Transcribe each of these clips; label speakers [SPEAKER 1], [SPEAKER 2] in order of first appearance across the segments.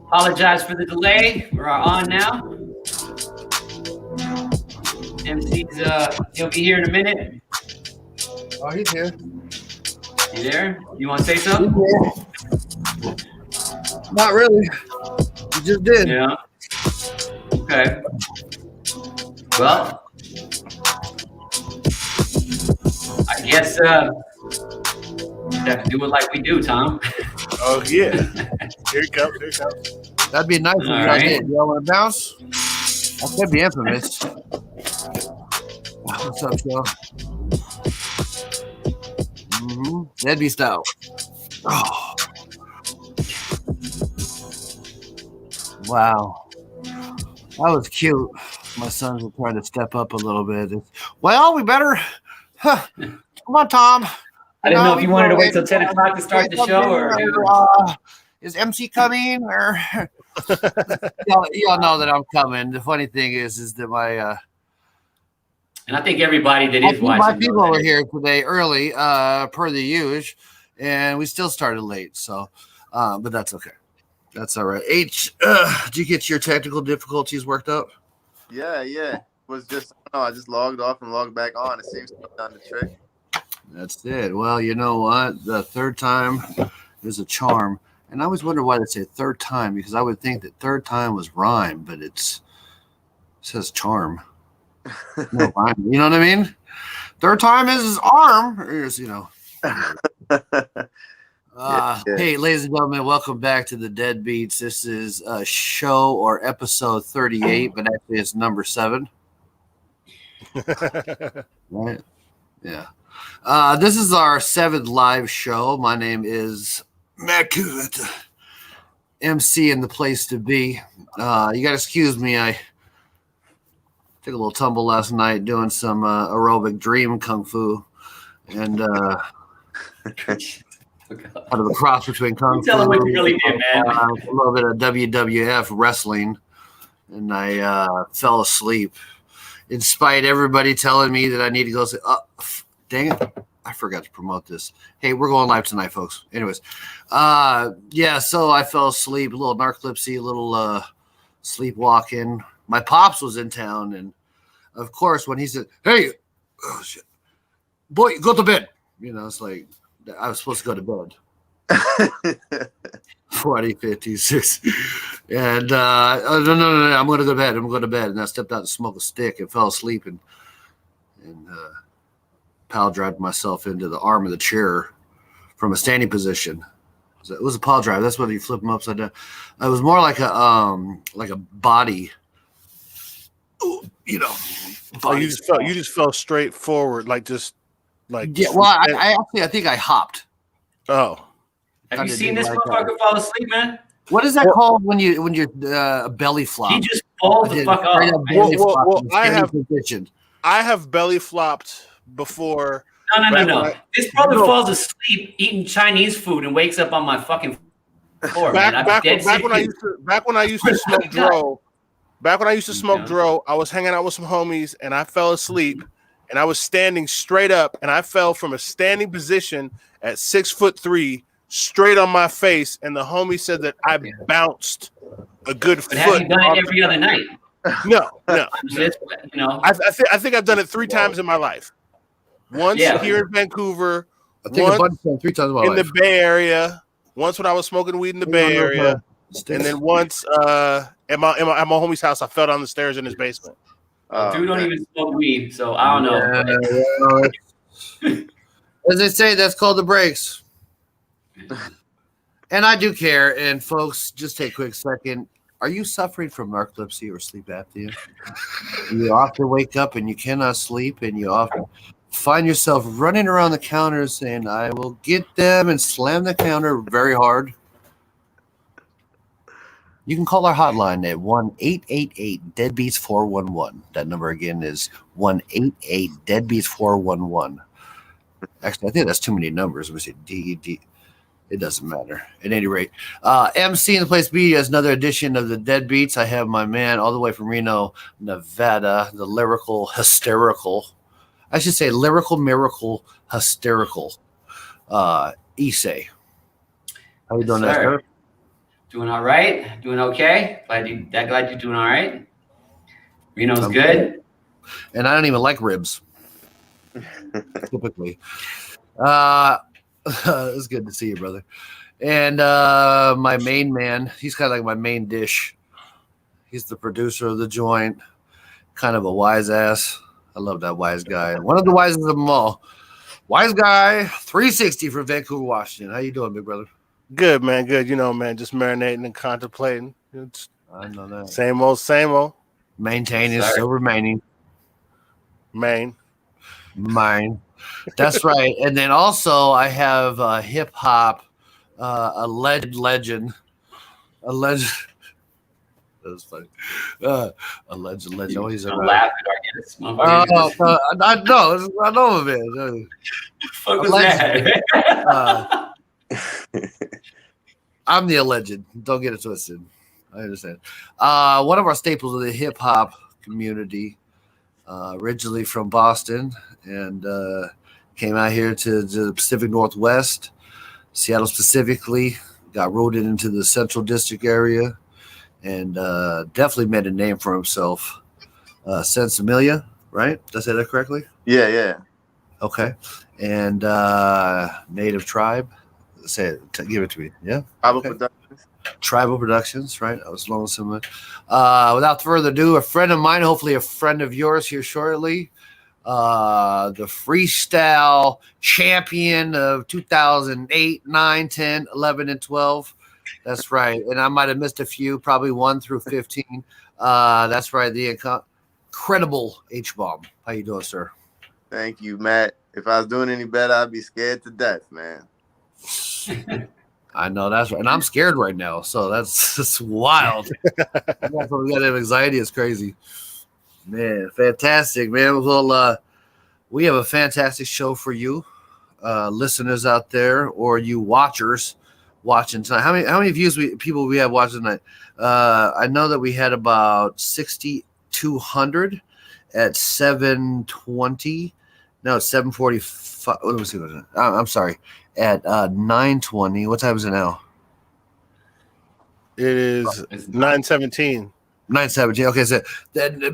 [SPEAKER 1] Apologize for the delay. We're on now. MC's he'll be here in a minute.
[SPEAKER 2] Oh, he's here.
[SPEAKER 1] You there? You want to say something?
[SPEAKER 2] Not really. You just did.
[SPEAKER 1] Yeah. Okay. Well, I guess we have to do it like we do, Tom.
[SPEAKER 3] Oh yeah. Here it comes. Here it comes.
[SPEAKER 2] That'd be nice if y'all
[SPEAKER 1] right.
[SPEAKER 2] did. Y'all want to bounce? That could be infamous. What's up, y'all? DedBeatz style. Oh. Wow. That was cute. My sons were trying to step up a little bit. Well, we better. Come on, Tom.
[SPEAKER 1] I didn't know if you wanted to wait till 10 o'clock to start the show, or
[SPEAKER 2] is MC coming? Or y'all know that I'm coming. The funny thing is that my
[SPEAKER 1] and I think everybody that is watching.
[SPEAKER 2] My people were here today early, per the usual, and we still started late. So, but that's okay. That's all right. H, did you get your technical difficulties worked out?
[SPEAKER 4] Yeah. Was just I just logged off and logged back on. It seems to have done the trick.
[SPEAKER 2] That's it. Well, you know what? The third time is a charm. And I always wonder why they say third time, because I would think that third time was rhyme, but it says charm. No rhyme. You know what I mean? Third time is his arm. Is, you know.
[SPEAKER 4] Yeah.
[SPEAKER 2] Hey, ladies and gentlemen, welcome back to the DedBeatz. This is a show or episode 38, but actually it's number 7. Right? Yeah. This is our 7th live show. My name is Matt Coot, MC in the place to be. You got to excuse me. I took a little tumble last night doing some aerobic dream kung fu, and out of the cross between kung fu,
[SPEAKER 1] tell them what you really did, man.
[SPEAKER 2] a little bit of WWF wrestling, and I fell asleep. In spite of everybody telling me that I need to go say, oh, dang it, I forgot to promote this. Hey, we're going live tonight, folks. Anyways, yeah, so I fell asleep, a little narcolepsy, a little sleepwalking. My pops was in town, and of course, when he said, hey, oh shit, boy, go to bed. You know, it's like I was supposed to go to bed. 40, 56. And no, I'm going to go to bed. I'm going to bed. And I stepped out to smoke a stick and fell asleep and pile drived myself into the arm of the chair from a standing position. It was a pile drive. That's when you flip them upside down. It was more like a body, you know.
[SPEAKER 3] Oh, you just fell straight forward, like
[SPEAKER 2] yeah. Well, I think I hopped.
[SPEAKER 3] Oh.
[SPEAKER 1] Have you seen this motherfucker fall asleep, man?
[SPEAKER 2] What is that called when you belly flop?
[SPEAKER 1] He just falls the fuck up.
[SPEAKER 3] Well, I have belly flopped before.
[SPEAKER 1] No. This brother falls asleep eating Chinese food and wakes up on my fucking floor.
[SPEAKER 3] Back when I used to smoke dro. Back when I used to smoke dro, I was hanging out with some homies and I fell asleep and I was standing straight up and I fell from a standing position at 6'3" straight on my face, and the homie said that I bounced a good foot.
[SPEAKER 1] Have you done it every other night?
[SPEAKER 3] No.
[SPEAKER 1] Just, you know,
[SPEAKER 3] I think I've done it 3 times in my life. Once here in Vancouver, once
[SPEAKER 2] 3 times
[SPEAKER 3] in the Bay Area, once when I was smoking weed in the Bay Area, and then once at my homie's house, I fell down the stairs in his basement.
[SPEAKER 1] Dude don't even smoke weed, so I don't know.
[SPEAKER 2] As they say, that's called the breaks. And I do care. And folks, just take a quick second. Are you suffering from narcolepsy or sleep apnea? You often wake up and you cannot sleep, and you often find yourself running around the counter saying, I will get them, and slam the counter very hard. You can call our hotline at 1-888-DEDBEATZ-411. That number again is 1-888-DEDBEATZ-411. Actually, I think that's too many numbers. Let me see. D. It doesn't matter. At any rate, MC in the place B is another edition of the DedBeatz. I have my man all the way from Reno, Nevada, the lyrical hysterical. I should say lyrical miracle hysterical. Issei. How you doing,
[SPEAKER 1] Yes,
[SPEAKER 2] sir?
[SPEAKER 1] Doing all right. Doing okay. Glad you're doing all right. Reno's good.
[SPEAKER 2] And I don't even like ribs. Typically. It's good to see you, brother. And my main man, he's kind of like my main dish. He's the producer of the joint, kind of a wise ass. I love that wise guy. One of the wisest of them all. Wise guy, 360 from Vancouver, Washington. How you doing, big brother?
[SPEAKER 3] Good, man. Good. You know, man, just marinating and contemplating. It's
[SPEAKER 2] I know that.
[SPEAKER 3] same old, same old.
[SPEAKER 2] Maintaining, still remaining.
[SPEAKER 3] Main.
[SPEAKER 2] Mine. That's right. And then also I have hip hop, a legend. That was funny. A legend. Oh, he's
[SPEAKER 1] Don't
[SPEAKER 2] around.
[SPEAKER 1] laugh at our guests.
[SPEAKER 2] I know of it.
[SPEAKER 1] Fuck was that?
[SPEAKER 2] I'm the alleged. Don't get it twisted. I understand. One of our staples of the hip hop community, originally from Boston, and came out here to the Pacific Northwest, Seattle specifically, got rooted into the Central District area, and definitely made a name for himself. Sensimilia, right? Did I say that correctly?
[SPEAKER 4] Yeah.
[SPEAKER 2] Okay. And Native Tribe. Say it. Give it to me. Yeah. Tribal Productions, right? I was lonesome. Without further ado, a friend of mine, hopefully a friend of yours here shortly. The freestyle champion of 2008, 9, 10, 11, and 12. That's right. And I might have missed a few, probably 1 through 15. That's right. The incredible H-Bomb. How you doing, sir?
[SPEAKER 4] Thank you, Matt. If I was doing any better, I'd be scared to death, man.
[SPEAKER 2] I know that's right. And I'm scared right now. So that's wild. We got anxiety. It's crazy. Man, fantastic, man. Well, we have a fantastic show for you, listeners out there, or you watchers watching tonight. How many views people we have watching tonight? I know that we had about 6,200 at 7:20. No, 7:45. Let me see. I'm sorry. At 9:20. What time is it now?
[SPEAKER 3] It is 9:17.
[SPEAKER 2] 9:17. Okay, so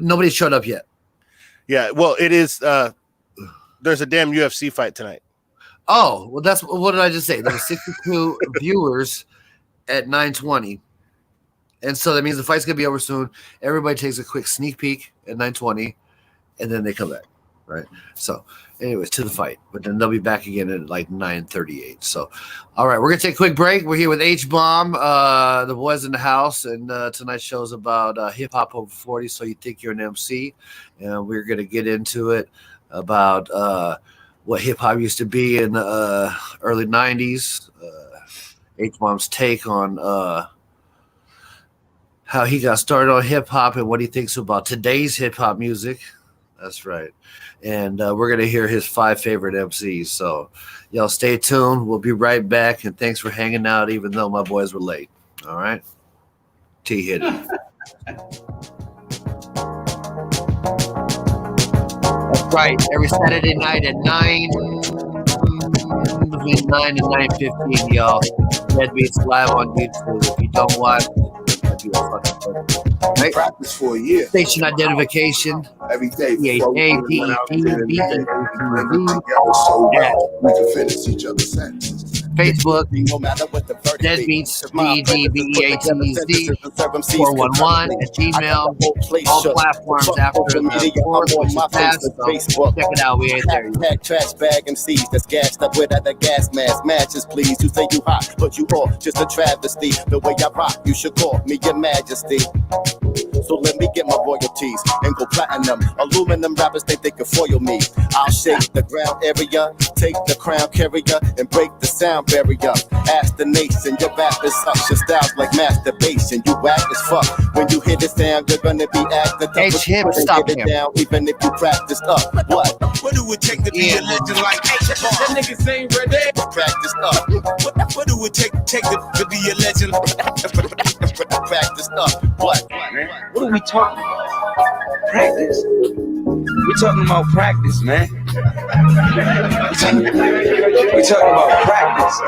[SPEAKER 2] nobody showed up yet.
[SPEAKER 3] Yeah, well, it is. There's a damn UFC fight tonight.
[SPEAKER 2] Oh, well, that's what did I just say? There were 62 viewers at 9:20, and so that means the fight's gonna be over soon. Everybody takes a quick sneak peek at 9:20, and then they come back, right? So, anyways, to the fight, but then they'll be back again at like 9:38. So, all right, we're gonna take a quick break. We're here with H-Bomb, the boys in the house, and tonight's show's about hip hop over 40. So you think you're an MC, and we're gonna get into it about what hip hop used to be in the early 90s. H-Bomb's take on how he got started on hip hop and what he thinks about today's hip hop music. That's right. And we're going to hear his 5 favorite MCs. So y'all stay tuned. We'll be right back. And thanks for hanging out, even though my boys were late. All right. T hit it. That's right. Every Saturday night at 9, between 9 and 9:15, y'all. DedBeatz live on YouTube. If you don't watch, that'd be a fucking pleasure. Right?
[SPEAKER 5] Practice for a year.
[SPEAKER 2] Station identification.
[SPEAKER 5] Every day.
[SPEAKER 2] We can
[SPEAKER 5] finish each other's sentences.
[SPEAKER 2] Facebook,
[SPEAKER 5] No matter what the verdict
[SPEAKER 2] DedBeatz, DedBeatz 411 at Gmail. All platforms after the fourth, which is past. So check it out. We ain't there yet.
[SPEAKER 5] Pack trash bag MCs that's gassed up with other gas mask matches, please. You say you hot, but you all just a travesty. The way I rock, you should call me your majesty. So let me get my royalties and go platinum. Aluminum rappers think they can foil me. I'll shake the ground area, take the crown carrier and break the sound barrier. Ask the nation, your rap is such your style's like masturbation. You whack as fuck. When you hear the sound, you're gonna be acting tough.
[SPEAKER 2] H him, stop
[SPEAKER 5] get it
[SPEAKER 2] him.
[SPEAKER 5] down, even if you practice up. What?
[SPEAKER 6] What do it take to be a legend like H-Bomb? That niggas ain't ready.
[SPEAKER 5] Practice up.
[SPEAKER 6] What do it take to be a legend?
[SPEAKER 5] Practice up. What?
[SPEAKER 7] What are we talking about? Practice. We're talking about practice, man. We're talking about practice.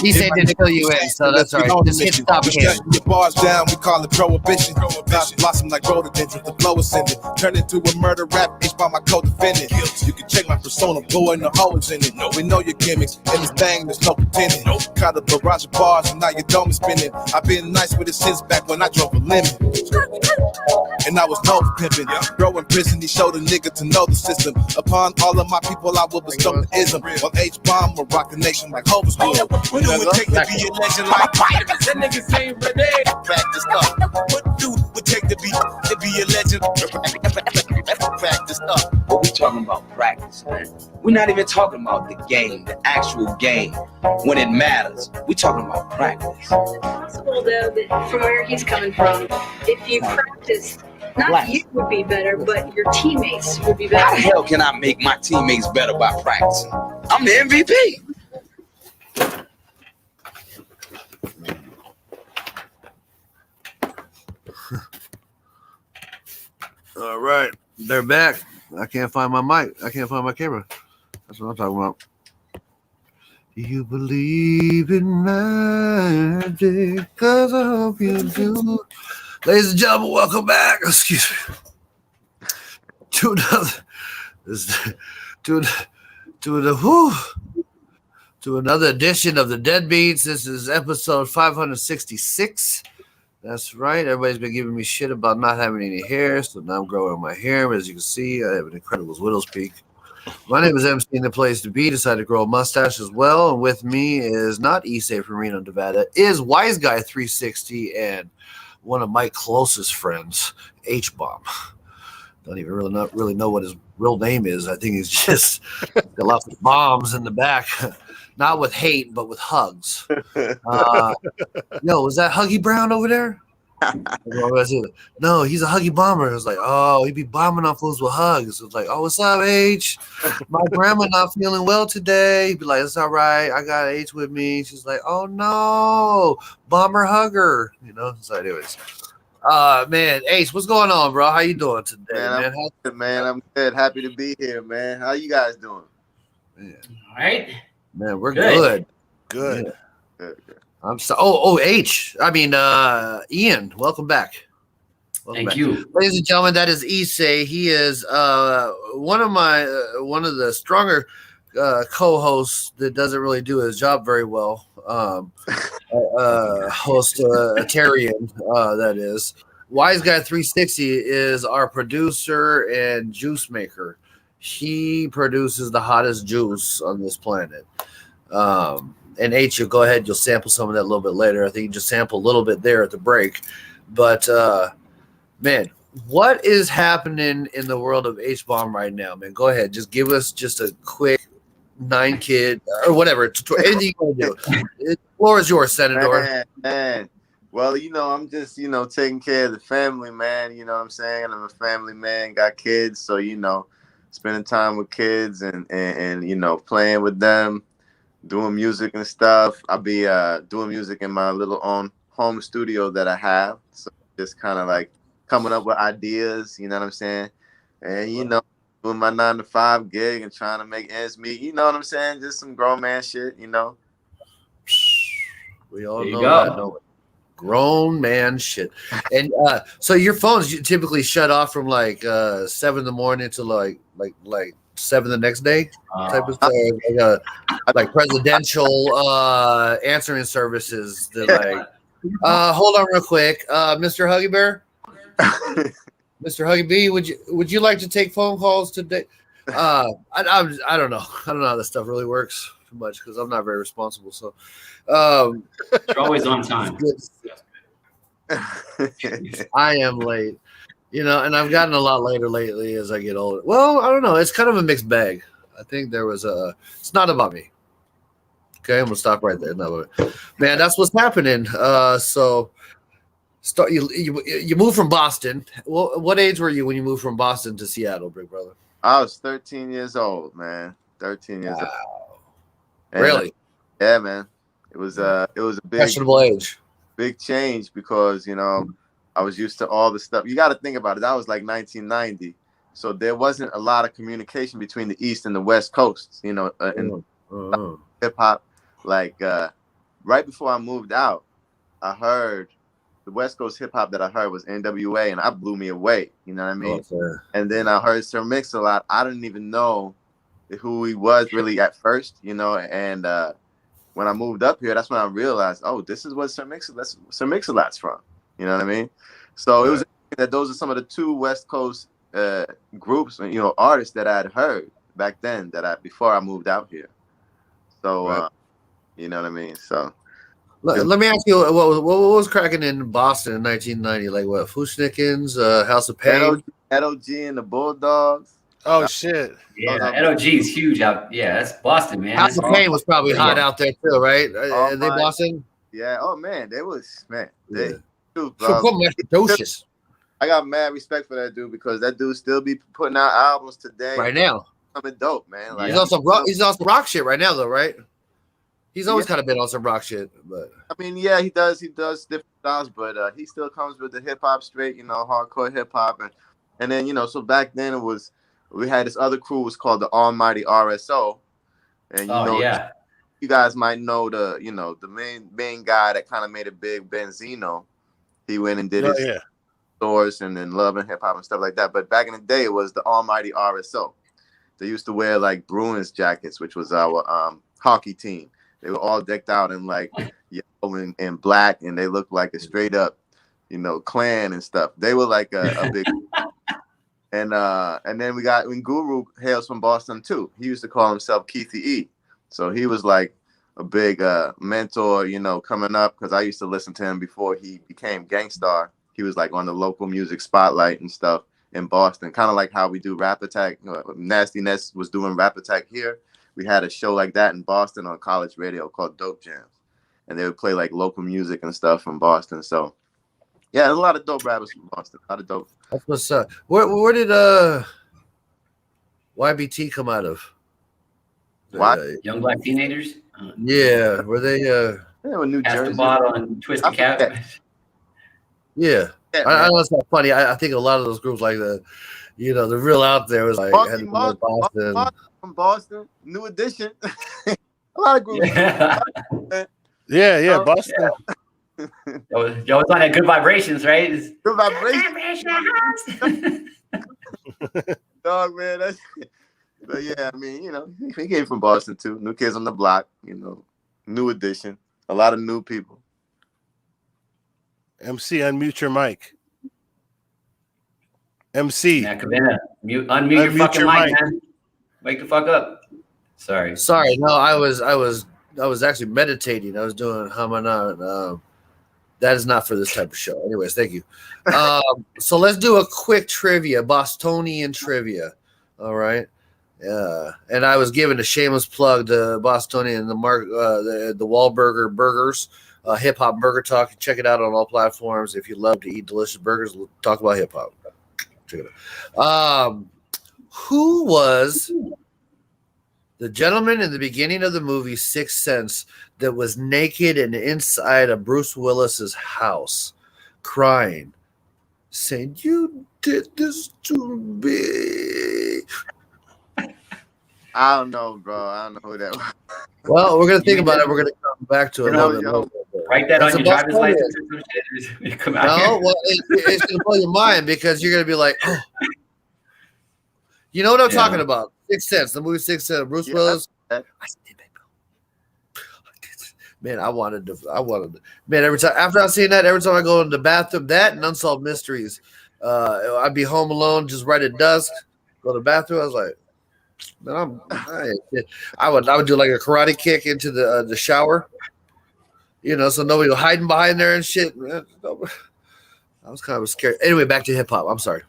[SPEAKER 2] He said didn't kill you in, so that's all right. Just hit stop him.
[SPEAKER 6] Your bars down, we call it prohibition. Guys blossom like rhododendrons, the flow ascended. Turn into a murder rap, H by my co-defendant. You can check my persona, boy, and the hoes in it. We know your gimmicks, and this thing, there's no pretending. Caught a barrage of bars, and now your dome is spinning. I've been nice with it since back when I drove a lemon. And I was known for pimping. Bro in prison, he showed a nigga to know the system. Upon all of my people, I will bestow the ism. While H-Bomb will rock the nation like Hovis will. What do it take to be a legend like Vitamins? That niggas ain't ready.
[SPEAKER 5] Practice up.
[SPEAKER 6] What do it take to be a legend?
[SPEAKER 5] Practice up.
[SPEAKER 7] But we're talking about practice, man. We're not even talking about the game, the actual game, when it matters. We're talking about practice.
[SPEAKER 8] It's possible, though, that from where he's coming from, if you practice, not you would be better, but your teammates would be
[SPEAKER 7] How the
[SPEAKER 8] better.
[SPEAKER 7] hell can I make my teammates better by practicing? I'm the MVP.
[SPEAKER 2] All right, they're back. I can't find my mic. I can't find my camera. That's what I'm talking about. Do you believe in magic? 'Cause I hope you do. Ladies and gentlemen, welcome back. Excuse me. To another edition of the DedBeatz. This is episode 566. That's right. Everybody's been giving me shit about not having any hair, so now I'm growing my hair. As you can see, I have an incredible widow's peak. My name is MC in the place to be. Decided to grow a mustache as well. And with me is not Issei from Reno, Nevada, is Wise Guy 360 and one of my closest friends, H-Bomb. Don't even really know what his real name is. I think he's just got lots of bombs in the back. Not with hate, but with hugs. Yo, was that Huggy Brown over there? No, he's a Huggy bomber. I was like, oh, he be bombing off fools with hugs. I was like, oh, what's up, H? My grandma not feeling well today. He'd be like, it's all right. I got H with me. She's like, oh, no, bomber hugger. You know, so anyways. Man, Ace, what's going on, bro? How you doing today, man?
[SPEAKER 4] I'm good, man. I'm good. Happy to be here, man. How you guys doing?
[SPEAKER 2] Man,
[SPEAKER 1] All right.
[SPEAKER 2] man we're good.
[SPEAKER 3] Good.
[SPEAKER 2] Yeah.
[SPEAKER 4] Good.
[SPEAKER 2] I'm so. Ian, welcome back. Welcome
[SPEAKER 1] Thank
[SPEAKER 2] back.
[SPEAKER 1] you.
[SPEAKER 2] Ladies and gentlemen. That is Issei. He is one of the stronger co-hosts that doesn't really do his job very well. Host Tarian, that is. Wise Guy 360 is our producer and juice maker. He produces the hottest juice on this planet. And H, you'll go ahead, you'll sample some of that a little bit later. I think you just sample a little bit there at the break. But man, what is happening in the world of H-Bomb right now, man? Go ahead, just give us just a quick 9-kid or whatever. Anything you want to do. The floor is yours, Senator.
[SPEAKER 4] Man. Well, I'm just, taking care of the family, man. You know what I'm saying? I'm a family man, got kids. So, spending time with kids and playing with them. Doing music and stuff. I'll be doing music in my little own home studio that I have. So just kind of like coming up with ideas, you know what I'm saying? And, doing my 9-to-5 gig and trying to make ends meet. You know what I'm saying? Just some grown man shit,
[SPEAKER 2] We all
[SPEAKER 1] There
[SPEAKER 2] know
[SPEAKER 1] you
[SPEAKER 2] that.
[SPEAKER 1] go.
[SPEAKER 2] Grown man shit. And so your phones typically shut off from like 7 in the morning to like 7 the next day type of stuff, like presidential answering services that like hold on real quick, Mr. Huggy Bear. Mr. Huggy B, would you like to take phone calls today? I don't know how this stuff really works too much because I'm not very responsible, so
[SPEAKER 1] You're always on time.
[SPEAKER 2] I am late. And I've gotten a lot later lately as I get older. Well, I don't know. It's kind of a mixed bag. I think there was it's not about me. Okay, I'm gonna stop right there. No, man, that's what's happening. So you moved from Boston. What age were you when you moved from Boston to Seattle, big brother?
[SPEAKER 4] I was 13 years old, man. 13 years old. And,
[SPEAKER 2] Really?
[SPEAKER 4] Yeah, man. It was a big
[SPEAKER 2] Fashionable age.
[SPEAKER 4] big change because I was used to all the stuff. You got to think about it. That was like 1990, so there wasn't a lot of communication between the East and the West Coasts. In hip hop, like right before I moved out, I heard the West Coast hip hop that I heard was NWA, and I blew me away. You know what I mean?
[SPEAKER 2] Okay.
[SPEAKER 4] And then I heard Sir Mix-a-Lot. I didn't even know who he was really at first, and when I moved up here, that's when I realized, oh, this is what Sir Mix-a-Lot's from. You know what I mean? So it was that those are some of the two West Coast groups, artists that I had heard back then before I moved out here. So you know what I mean? So
[SPEAKER 2] let me ask you, what was cracking in Boston in 1990? Like what? Fushnikins, House of Pain,
[SPEAKER 4] LOG and the Bulldogs.
[SPEAKER 3] Oh shit!
[SPEAKER 1] Yeah, LOG is huge out. Yeah, that's Boston, man.
[SPEAKER 2] House of Pain was probably hot out there too, right? Are they Boston?
[SPEAKER 4] Yeah. Oh man, they was They, dude, I got mad respect for that dude because that dude still be putting out albums today.
[SPEAKER 2] Right now,
[SPEAKER 4] something dope, man. Like,
[SPEAKER 2] he's on some rock shit right now, though, right? He's always kind of been on some rock shit, but
[SPEAKER 4] I mean, yeah, he does different styles, but he still comes with the hip hop straight, hardcore hip hop, and then so back then we had this other crew was called the Almighty RSO, and you guys might know the main guy that kind of made it big, Benzino. He went and did his stores and then Love and Hip Hop and stuff like that. But back in the day, it was the Almighty RSO. They used to wear like Bruins jackets, which was our hockey team. They were all decked out in like yellow and black, and they looked like a straight up, clan and stuff. They were like a big. And then when Guru hails from Boston too. He used to call himself Keithy E. So he was like a big mentor, coming up, because I used to listen to him before he became Gangstar. He was like on the local music spotlight and stuff in Boston, kind of like how we do Rap Attack. Nasty Ness was doing Rap Attack here. We had a show like that in Boston on college radio called Dope Jams, and they would play like local music and stuff from Boston. So yeah, there's a lot of dope rappers from Boston. A lot of dope.
[SPEAKER 2] That's what's up. Where did YBT come out of?
[SPEAKER 1] Young Black Teenagers.
[SPEAKER 2] Yeah, were they?
[SPEAKER 4] They were New
[SPEAKER 1] Pass
[SPEAKER 4] Jersey.
[SPEAKER 1] the bottle and twist the cap.
[SPEAKER 2] Yeah, I know it's not funny. I think a lot of those groups like the real out there was like
[SPEAKER 4] Boston,
[SPEAKER 2] Boston.
[SPEAKER 4] From Boston, New Edition. A lot of groups.
[SPEAKER 3] Yeah, Boston.
[SPEAKER 1] Yo, it's on that Good Vibrations, right?
[SPEAKER 4] Good Vibrations. Dog, man. But yeah, I mean, he came from Boston too. New Kids on the Block, New Edition. A lot of new people.
[SPEAKER 3] MC, unmute your mic. MC.
[SPEAKER 1] Yeah, unmute your fucking mic, man. Wake the fuck up. Sorry.
[SPEAKER 2] No, I was actually meditating. I was doing Hamana. That is not for this type of show. Anyways, thank you. So let's do a quick trivia, Bostonian trivia. All right. And I was giving a shameless plug to Bostonian, the Wahlburger Burgers, Hip Hop Burger Talk. Check it out on all platforms. If you love to eat delicious burgers, we'll talk about hip hop. Check it out. Who was the gentleman in the beginning of the movie Sixth Sense that was naked and inside of Bruce Willis's house, crying, saying, "You did this to me"?
[SPEAKER 4] I don't know, bro. I don't know who that was.
[SPEAKER 2] Well, we're gonna think about it. We're gonna come back to it.
[SPEAKER 1] Write that on your driver's license or some shit. Come out here.
[SPEAKER 2] Well, it's gonna blow your mind because you're gonna be like, "Oh, you know what I'm talking about?" Sixth Sense, the movie Sixth Sense, Bruce Willis. Man, I wanted to. Man, every time after I seen that, every time I go in the bathroom, that and Unsolved Mysteries, I'd be home alone, just right at dusk, go to the bathroom. I was like, man, I would do like a karate kick into the shower, so nobody was hiding behind there and shit. Man, I was kind of scared. Anyway, back to hip hop. I'm sorry.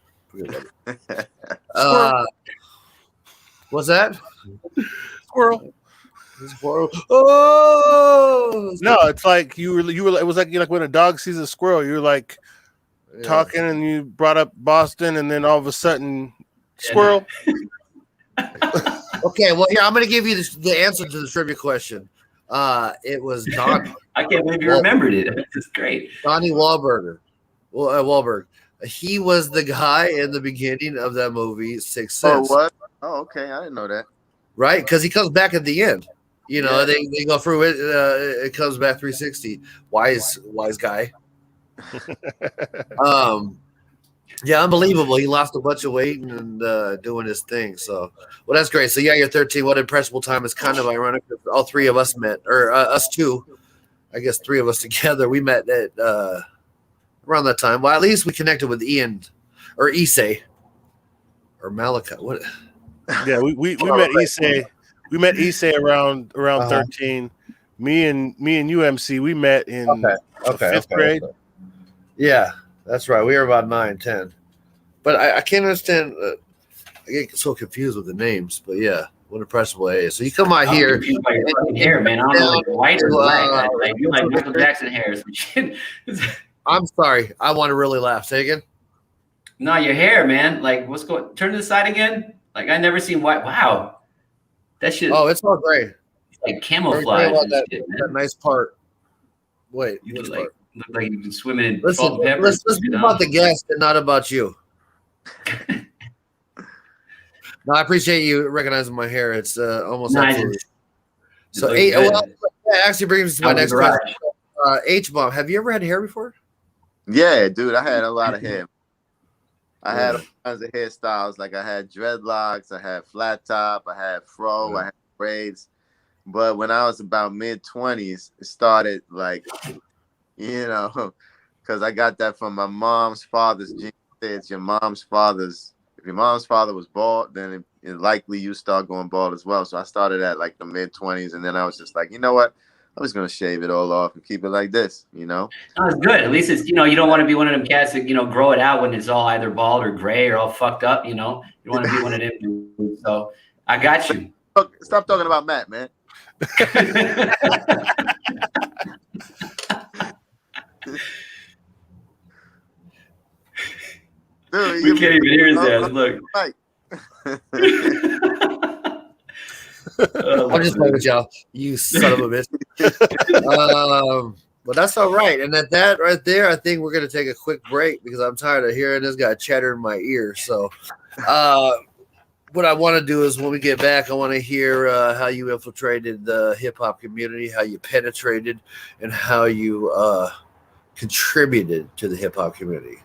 [SPEAKER 2] What's that?
[SPEAKER 3] Squirrel.
[SPEAKER 2] Oh
[SPEAKER 3] No, it's like you were. It was like when a dog sees a squirrel. You're like talking, and you brought up Boston, and then all of a sudden, squirrel.
[SPEAKER 2] Okay, well here I'm going to give you the answer to the trivia question. It was Don.
[SPEAKER 1] I can't believe you remembered it. It's great.
[SPEAKER 2] Donnie Wahlberg. Wahlberg. He was the guy in the beginning of that movie, Sixth Sense.
[SPEAKER 4] Oh, what? Oh, okay. I didn't know that.
[SPEAKER 2] Right? Because he comes back at the end. You know, they go through it. It comes back 360. Wise guy. Yeah, unbelievable. He lost a bunch of weight and doing his thing. So, well, that's great. So, yeah, you're 13. What impressible time. It's kind of ironic that all three of us met, or us two. I guess three of us together. We met at around that time. Well, at least we connected with Ian or Issei or Malachi. What?
[SPEAKER 3] Yeah, we met Issei. We met Issei around 13. Me and UMC, we met in fifth grade.
[SPEAKER 2] Okay. Yeah, that's right. We were about 9, 10. But I can't understand. I get so confused with the names. But yeah, what impressible A. So you come out here.
[SPEAKER 1] You like your fucking hair, man. I don't know, like white or black. Like you like Michael Jackson hair or some shit.
[SPEAKER 2] I'm sorry. I want to really laugh. Say again.
[SPEAKER 1] No, your hair, man. Like what's going? Turn to the side again. Like I never seen white. Wow, that shit.
[SPEAKER 2] Oh, it's all gray.
[SPEAKER 1] It's like camouflage.
[SPEAKER 2] That nice part. Wait,
[SPEAKER 1] you look like you've been swimming in
[SPEAKER 2] listen,
[SPEAKER 1] salt and pepper.
[SPEAKER 2] Let's be about the guest and not about you. No, I appreciate you recognizing my hair. It's almost absolutely. So, that actually brings me to my next question. H-Bomb, have you ever had hair before?
[SPEAKER 4] Yeah, dude, I had a lot of hair. I had all kinds of hairstyles. Like I had dreadlocks, I had flat top, I had fro, I had braids. But when I was about mid-20s, it started like, you know, because I got that from my mom's father's gene. It's your mom's father's. If your mom's father was bald, then it likely you start going bald as well. So I started at like the mid-20s, and then I was just like, you know what? I'm just gonna shave it all off and keep it like this, you know.
[SPEAKER 1] That's good. At least it's, you know, you don't want to be one of them cats that, you know, grow it out when it's all either bald or gray or all fucked up, you know. You want to be one of them dudes. So I got you.
[SPEAKER 4] Stop talking about Matt, man. Dude,
[SPEAKER 1] we can't even hear his ass. Look.
[SPEAKER 2] I'm just playing with y'all, you son of a bitch. But that's all right. And at that right there, I think we're gonna take a quick break because I'm tired of hearing this guy chatter in my ear. So, what I want to do is when we get back, I want to hear how you infiltrated the hip hop community, how you penetrated, and how you contributed to the hip hop community.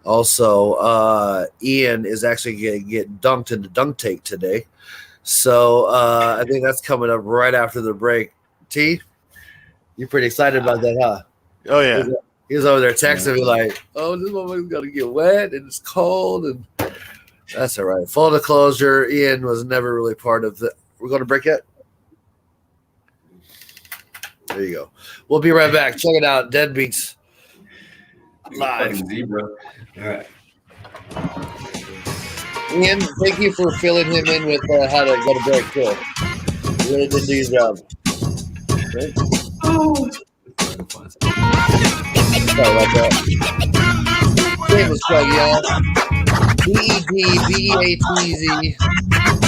[SPEAKER 2] Also, Ian is actually going to get dunked in the dunk tank today. So I think that's coming up right after the break. T, you're pretty excited about that, huh?
[SPEAKER 3] Oh, yeah.
[SPEAKER 2] He was over there texting me like, oh, this motherfucker's going to get wet and it's cold. And that's all right. Full disclosure, Ian was never really part of the. We're going to break it? There you go. We'll be right back. Check it out. DedBeatz live.
[SPEAKER 1] Zebra. All right.
[SPEAKER 2] Ian, thank you for filling him in with how to go to break too. You really did do your job. Okay. Sorry about that. Shameless plug, y'all. DedBeatz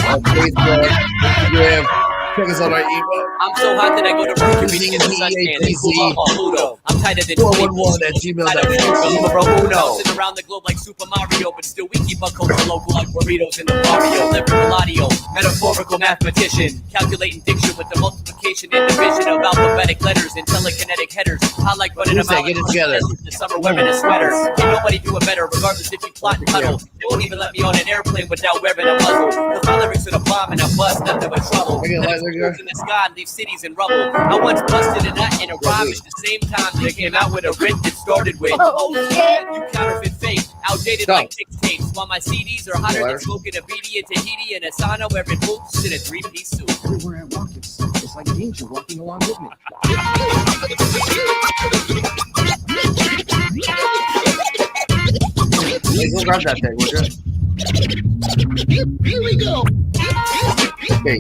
[SPEAKER 2] on Facebook, Instagram. Check us out on email.
[SPEAKER 9] I'm so hot that I go to break every day in the suntan and cool off on Pluto. I'm tighter than
[SPEAKER 2] 411@gmail.com.
[SPEAKER 9] Bouncing around the globe like Super Mario, but still we keep our culture local like burritos in the barrio. Lyrical audio, metaphorical mathematician, calculating diction with the multiplication and division of alphabetic letters and telekinetic headers. I like running them out
[SPEAKER 2] get it together.
[SPEAKER 9] The summer wearing a sweater. Can't nobody do it better, regardless if you plot and cuddle. They won't even let me on an airplane without wearing a muzzle. Cause my lyrics are the bomb and I bust nothing but trouble. In the sky and leave cities in rubble. I once busted a nut in a rhyme at the same time that came out with a rip that started with, oh yeah, you counterfeit fake, outdated like mixtapes. While my CDs are hotter than smoking a BD in Tahiti and a sauna wearing boots in a 3-piece suit.
[SPEAKER 10] Everywhere I walk, it's like danger walking along with me.
[SPEAKER 2] Hey, go grab that thing, would you?
[SPEAKER 10] Here we go.
[SPEAKER 2] Okay.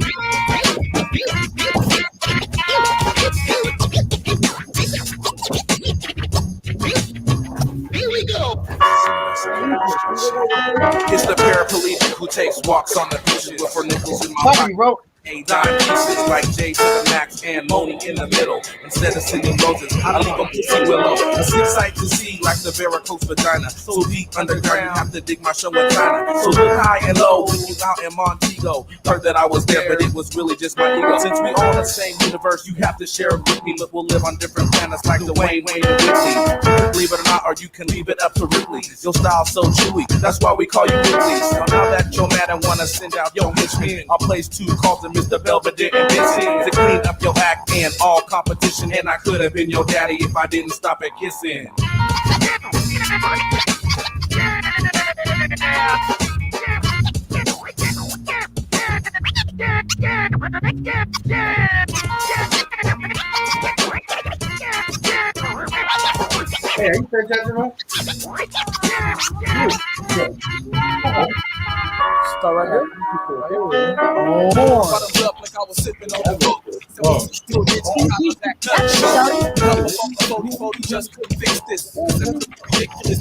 [SPEAKER 6] just walks on the beaches with her nickels in my pocket. A dime pieces like Jay to the max and Moni in the middle. Instead of sending roses, I leave them pussy willow. A sick sight to see like the varicose vagina. So deep underground, you have to dig my show in China. So look high and low when you out in Montego. Heard that I was there, but it was really just my ego. Since we all in the same universe, you have to share it with me. Look, we'll live on different planets like the Wayne and Whitney. Believe it or not, or you can leave it up to Ripley. Your style's so chewy, that's why we call you Ripley. So now that you're mad and wanna send out your henchman, I'll place 2 calls to Mr. Belvedere and Vincent to clean up your act and all competition. And I could have been your daddy if I didn't stop at kissing.
[SPEAKER 10] Hey, are you paying attention, man? Start right here.
[SPEAKER 6] Bottoms up like I was sipping on the boat. Still bitch, just couldn't fix this. Ridiculous.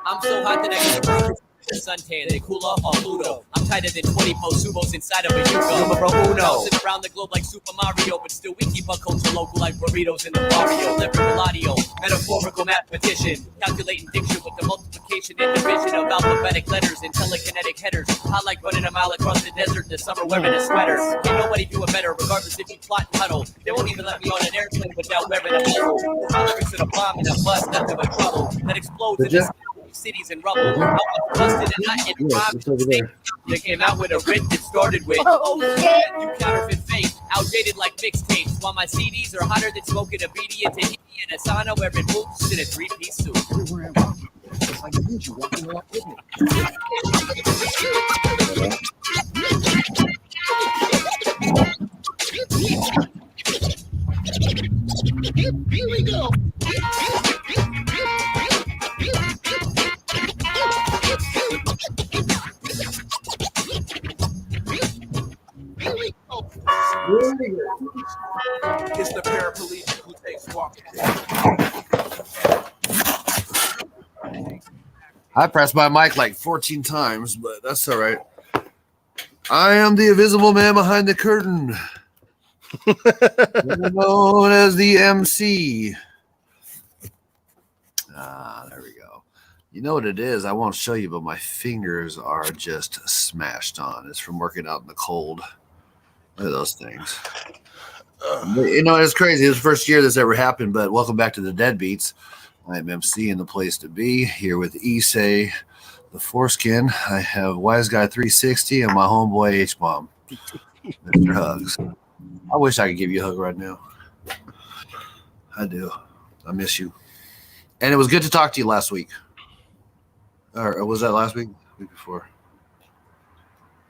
[SPEAKER 9] I'm so hot that I can breathe suntan, they cool off on Pluto. I'm tighter than 20 sumos inside of a Yugo. Numero uno. Bouncing around the globe like Super Mario, but still we keep our culture local like burritos in the barrio. Lyrical audio, metaphorical mathematician, calculating diction with the multiplication and division of alphabetic letters and telekinetic headers. I like running a mile across the desert this summer wearing a sweater. Can't nobody do it better, regardless if you plot and huddle. They won't even let me on an airplane without wearing a muzzle. My lyrics in a bomb and a bust, nothing but trouble that explodes in the cities and rubble. I was busted and not in rhyme. They came out with a writ that started with, oh shit, you counterfeit fake, outdated like mixtapes. While my CDs are hotter than smoking a BD in Tahiti and a sauna wearing boots in a 3-piece suit.
[SPEAKER 10] Everywhere I walk, it's like a ninja walking along with me. Here we go.
[SPEAKER 6] It's the paraplegic who takes walking.
[SPEAKER 2] I pressed my mic like 14 times, but that's all right. I am the invisible man behind the curtain, known as the MC. There we go. You know what it is? I won't show you, but my fingers are just smashed on. It's from working out in the cold. Look at those things. You know, it's crazy. It's the first year this ever happened, but welcome back to the DedBeatz. I'm MC in the place to be, here with Issei, the foreskin. I have Wise Guy 360 and my homeboy H-Bomb. Mr. Hugs. I wish I could give you a hug right now. I do. I miss you. And it was good to talk to you last week. Or was that last week? Week before?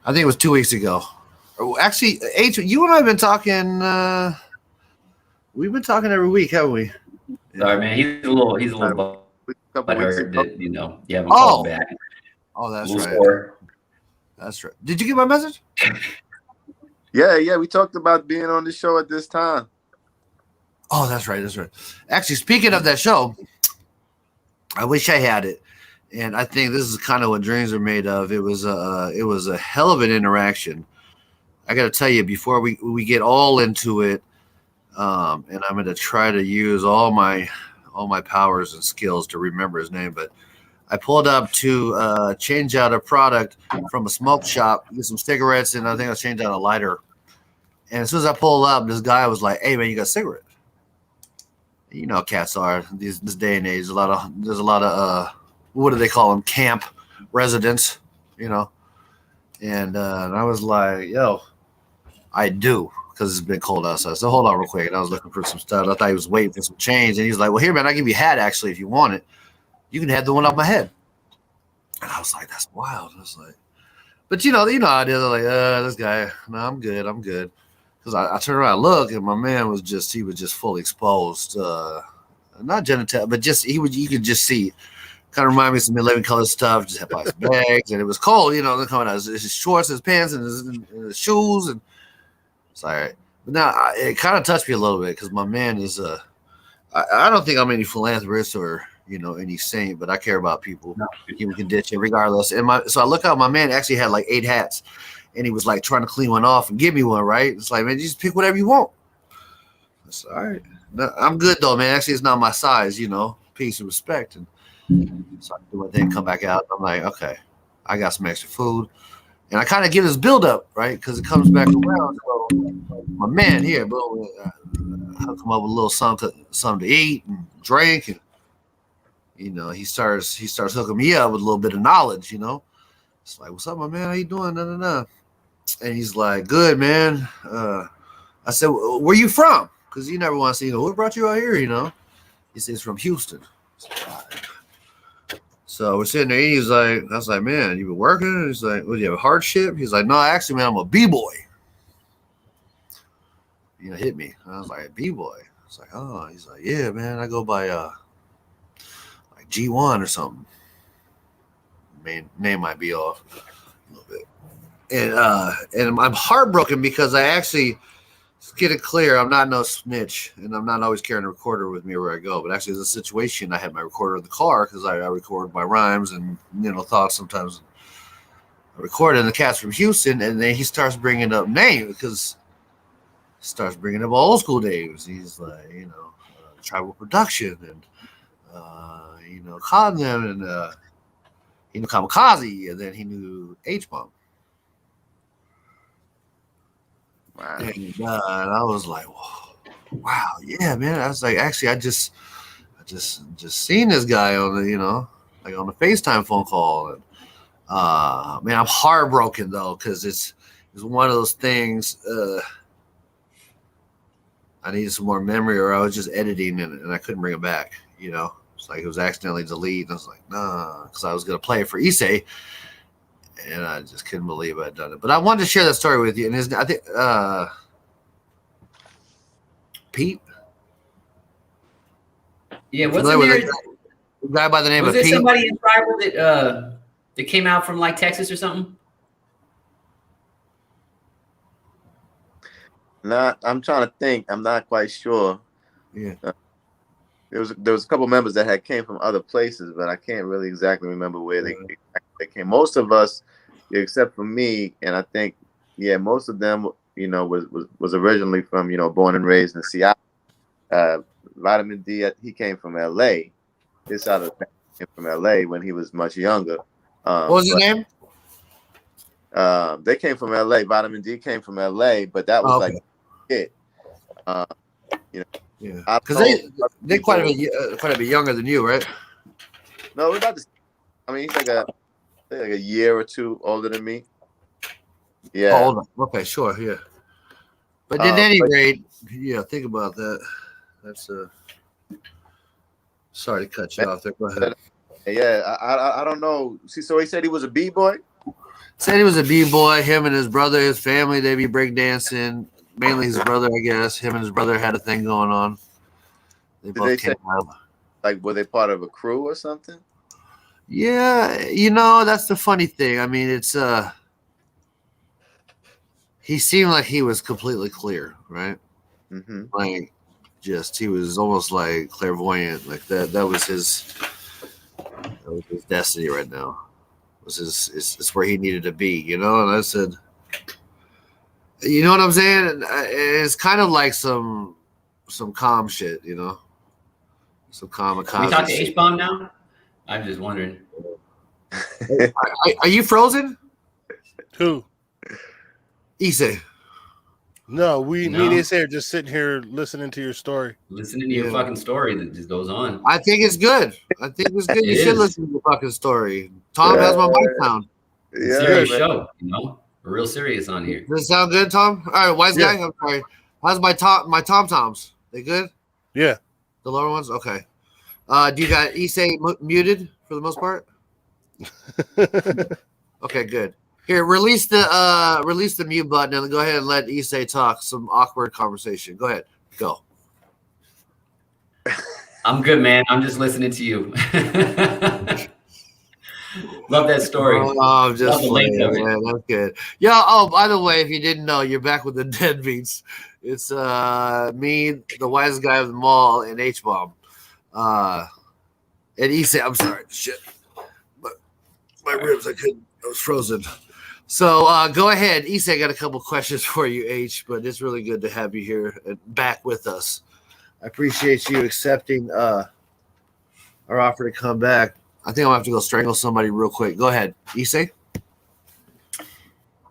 [SPEAKER 2] I think it was 2 weeks ago. Actually, H, you and I have been talking. We've been talking every week, haven't we?
[SPEAKER 1] Sorry, man. He's a little butthurt that, you know, you haven't called back.
[SPEAKER 2] Oh, that's
[SPEAKER 1] right.
[SPEAKER 2] Score. That's right. Did you get my message?
[SPEAKER 4] Yeah. We talked about being on the show at this time.
[SPEAKER 2] Oh, that's right. That's right. Actually, speaking of that show, I wish I had it. And I think this is kind of what dreams are made of. It was a hell of an interaction. I got to tell you, before we get all into it, and I'm going to try to use all my powers and skills to remember his name, but I pulled up to change out a product from a smoke shop, get some cigarettes, and I think I changed out a lighter. And as soon as I pulled up, this guy was like, "Hey man, you got a cigarette?" You know how cats are this day and age. There's a lot of what do they call them? Camp residents, you know. And I was like, "Yo, I do," because it's been cold outside. So hold on real quick. And I was looking for some stuff. I thought he was waiting for some change. And he was like, "Well, here, man, I'll give you a hat, actually, if you want it. You can have the one off my head." And I was like, "That's wild." I was like, But you know how it is. I'm like, this guy. No, I'm good. Because I turned around and look, and my man was just fully exposed. Not genital, but just you could just see. Kind of remind me of some 11 color stuff. Just had by his bags, and it was cold. You know, they're coming out his shorts, his pants, and his shoes, and it's all right. But now it kind of touched me a little bit because my man is I don't think I'm any philanthropist or any saint, but I care about people, human condition, regardless. And so I look out, my man actually had like 8 hats, and he was like trying to clean one off and give me one. Right? It's like, man, just pick whatever you want. That's all right. No, I'm good though, man. Actually, it's not my size. Peace and respect. And so I do my thing, come back out. I'm like, okay, I got some extra food, and I kind of get this build up, right? Because it comes back around. So my man here, boom, I'll come up with a little something to eat and drink, and he starts hooking me up with a little bit of knowledge. It's like, what's up, my man? How you doing? No. And he's like, good, man. I said, where you from? Because you never want to see, what brought you out here? He says from Houston. So we're sitting there, and he's like, I was like, man, you been working? And he's like, well, you have a hardship? He's like, no, actually, man, I'm a B-boy. Hit me. And I was like, B-boy. I was like, oh. He's like, yeah, man, I go by like G1 or something. Name might be off a little bit. And I'm heartbroken because I actually, let's get it clear, I'm not no snitch, and I'm not always carrying a recorder with me where I go. But actually, there's a situation, I had my recorder in the car because I record my rhymes and thoughts sometimes. I record, and the cat's from Houston, and then he starts bringing up names because he starts bringing up old school names. He's like, Tribal Production and Cotton and he knew Kamikaze, and then he knew H-Bomb.
[SPEAKER 4] Wow.
[SPEAKER 2] And I was like, wow, yeah, man. I was like, actually, I just seen this guy on the, like on the FaceTime phone call. And man, I'm heartbroken though, because it's one of those things. I needed some more memory, or I was just editing and I couldn't bring it back. It's like it was accidentally deleted. I was like, nah, because I was gonna play it for Issei. And I just couldn't believe I'd done it. But I wanted to share that story with you. And I think Pete.
[SPEAKER 1] Yeah, what's in there?
[SPEAKER 2] A guy by the name of
[SPEAKER 1] Pete. Was there somebody in tribal that came out from like Texas or something?
[SPEAKER 4] I'm trying to think. I'm not quite sure.
[SPEAKER 2] Yeah.
[SPEAKER 4] There was a couple members that came from other places, but I can't really exactly remember where they came. Most of us, except for me, and I think, most of them, was originally from, born and raised in Seattle. Vitamin D, he came from L.A. His side of the family came from L.A. when he was much younger.
[SPEAKER 2] What was his name?
[SPEAKER 4] They came from L.A. Vitamin D came from L.A., but that was like it.
[SPEAKER 2] Yeah, because they're quite a bit younger than you, right?
[SPEAKER 4] No, we're about to. I mean, he's like a year or two older than me. Yeah.
[SPEAKER 2] Oh, older. Okay, sure, yeah. But at any rate, think about that. That's sorry to cut you off there. Go ahead.
[SPEAKER 4] Yeah, I don't know. See, so he said he was a B-boy.
[SPEAKER 2] Said he was a B-boy. Him and his brother, his family, they be breakdancing. Mainly his brother, I guess. Him and his brother had a thing going on. They both came out.
[SPEAKER 4] Like, were they part of a crew or something?
[SPEAKER 2] Yeah, that's the funny thing. I mean, it's he seemed like he was completely clear, right?
[SPEAKER 4] Mm-hmm.
[SPEAKER 2] Like, he was almost like clairvoyant. Like that was his destiny right now. It's where he needed to be, And I said, you know what I'm saying? It's kind of like some calm shit, some kamikaze.
[SPEAKER 1] Can we talk to H-Bomb now? I'm just wondering.
[SPEAKER 2] Are you frozen?
[SPEAKER 3] Who?
[SPEAKER 2] Issei.
[SPEAKER 3] No, me and Issei are just sitting here listening to your story.
[SPEAKER 1] Listening to your fucking story that just goes on.
[SPEAKER 2] I think it's good. You should listen to the fucking story. Tom has my mic down.
[SPEAKER 4] Yeah,
[SPEAKER 1] serious show, We're real serious on here.
[SPEAKER 2] Does it sound good, Tom? All right, wise guy. I'm sorry. How's my tom-toms? They good?
[SPEAKER 3] Yeah.
[SPEAKER 2] The lower ones? Okay. Do you got Issei muted for the most part? Okay, good. Here, release the mute button and go ahead and let Issei talk some awkward conversation. Go ahead. Go.
[SPEAKER 1] I'm good, man. I'm just listening to you. Love that story.
[SPEAKER 2] Oh, I'm just
[SPEAKER 1] Love the length
[SPEAKER 2] playing,
[SPEAKER 1] of it.
[SPEAKER 2] man. That's good. Yeah. Oh, by the way, if you didn't know, you're back with the DedBeatz. It's me, the wisest guy of them all, and H-Bomb. And Issei, I'm sorry. Shit. But my ribs, I was frozen. So go ahead. Issei, got a couple questions for you, H, but it's really good to have you here and back with us. I appreciate you accepting our offer to come back. I think I'm gonna have to go strangle somebody real quick. Go ahead, Issei.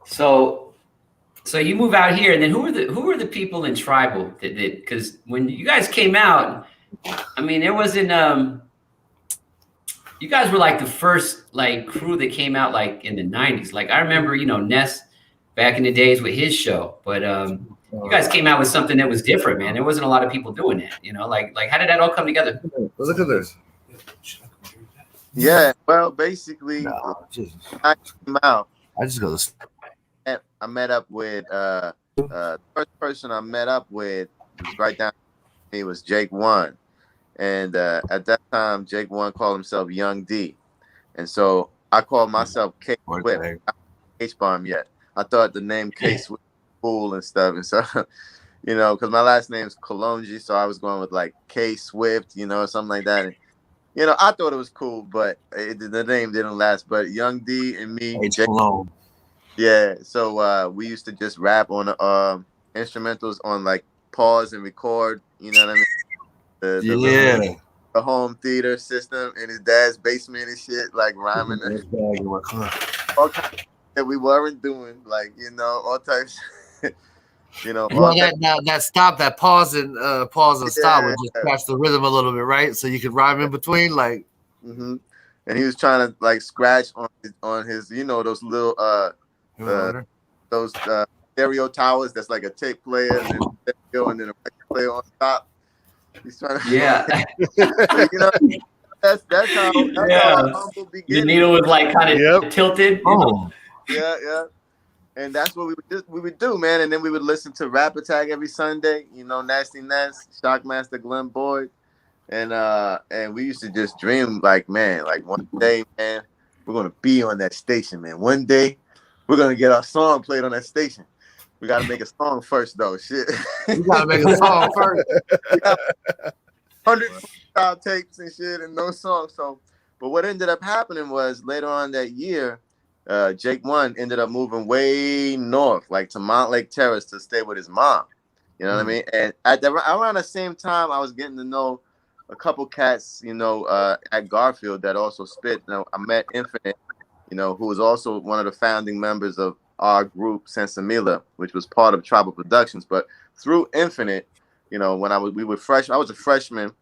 [SPEAKER 1] So you move out here, and then who were the people in Tribal that because when you guys came out, I mean, there wasn't you guys were like the first like crew that came out like in the 90s. Like I remember, Ness back in the days with his show, but you guys came out with something that was different, man. There wasn't a lot of people doing that, like how did that all come together?
[SPEAKER 2] Look at this.
[SPEAKER 4] Yeah, well, basically, I came out.
[SPEAKER 2] I just go this.
[SPEAKER 4] I met up with the first person I met up with was right down to me was Jake One, and at that time Jake One called himself Young D, and so I called myself K Swift. H-Bomb yet. I thought the name K Swift was cool and stuff, and so because my last name's Colonji, so I was going with like K Swift, something like that. And, I thought it was cool, but the name didn't last. But Young D and me, yeah. So we used to just rap on instrumentals on like pause and record. You know what I mean? The home theater system in his dad's basement and shit, like rhyming. All kinds of that we weren't doing, like all types.
[SPEAKER 2] That stop, that pause and stop would just catch the rhythm a little bit, right? So you could rhyme in between, like.
[SPEAKER 4] Mm-hmm. And he was trying to like scratch on his, those little those stereo towers. That's like a tape player and then a record player on top. He's trying to, that's how humble beginning.
[SPEAKER 1] The needle was like kind of tilted.
[SPEAKER 4] Yeah. And that's what we would do, man. And then we would listen to Rap Attack every Sunday. Nasty Ness, Shockmaster Glenn Boyd, and we used to just dream like one day, man, we're gonna be on that station, man. One day, we're gonna get our song played on that station. We gotta make a song first, though. Shit,
[SPEAKER 2] we gotta make a song first.
[SPEAKER 4] 100 tapes and shit, and no songs. So, but what ended up happening was later on that year. Jake One ended up moving way north, like to Mount Lake Terrace, to stay with his mom. You know what I mean? And around the same time, I was getting to know a couple cats, at Garfield that also spit. I met Infinite, who was also one of the founding members of our group Sensimila, which was part of Tribal Productions. But through Infinite, when I was a freshman,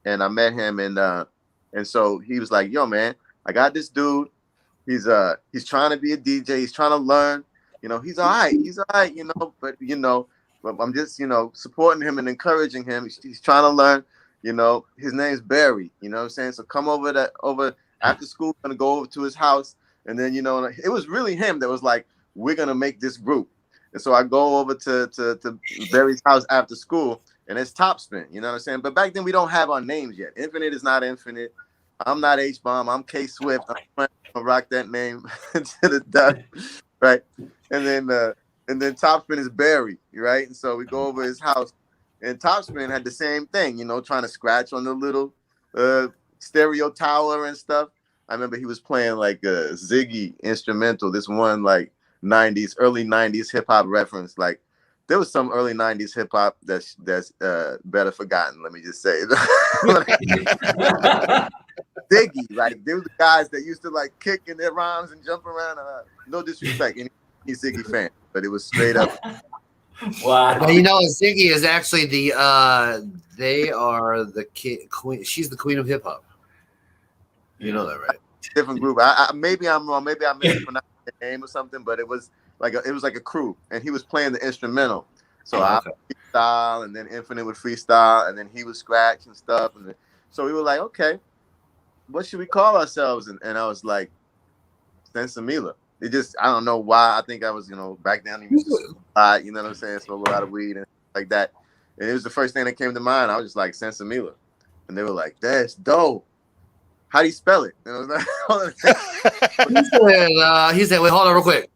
[SPEAKER 4] and I met him, and so he was like, "Yo, man, I got this dude. He's trying to be a DJ. He's trying to learn. He's all right. But I'm just, supporting him and encouraging him. He's trying to learn. His name's Barry. You know what I'm saying? So come over after school. Gonna go over to his house, and then it was really him that was like, we're gonna make this group. And so I go over to Barry's house after school, and it's Topspin. You know what I'm saying? But back then we don't have our names yet. Infinite is not Infinite. I'm not H-Bomb. I'm K Swift. I'm gonna rock that name to the death, right? And then Topspin is Barry, right? And so we go over his house, and Topspin had the same thing, trying to scratch on the little stereo tower and stuff. I remember he was playing like a Ziggy instrumental. This one like early 90s hip hop reference. Like there was some early 90s hip hop that's better forgotten. Let me just say. Ziggy, like they were the guys that used to like kick in their rhymes and jump around. No disrespect, any Ziggy fan, but it was straight up.
[SPEAKER 1] Wow.
[SPEAKER 2] Well, Ziggy is actually they are the queen. She's the queen of hip hop. You know that, right?
[SPEAKER 4] Different group. Maybe I'm wrong. Maybe I mispronounced the name or something, but it was like a crew, and he was playing the instrumental. So I would freestyle, and then Infinite would freestyle, and then he would scratch and stuff. And so we were like, okay, what should we call ourselves? And I was like, Sensimila. it just, I don't know why. I think I was, back then, you know what I'm saying? Smoke a lot of weed and like that. And it was the first thing that came to mind. I was just like, Sensimila. And they were like, that's dope. How do you spell it?
[SPEAKER 2] He said, wait, hold on real quick.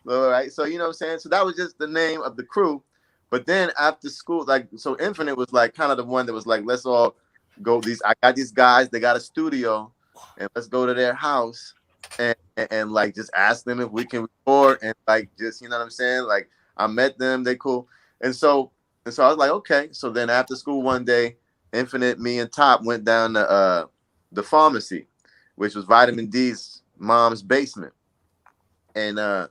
[SPEAKER 4] All right. So, you know what I'm saying? So that was just the name of the crew. But then after school, like, so Infinite was like kind of the one that was like, let's all go. I got these guys, they got a studio, and let's go to their house and like just ask them if we can record and like just, you know what I'm saying? Like I met them, they cool. And so I was like, okay. So then after school one day, Infinite, me and Top went down to the pharmacy, which was Vitamin D's mom's basement. And I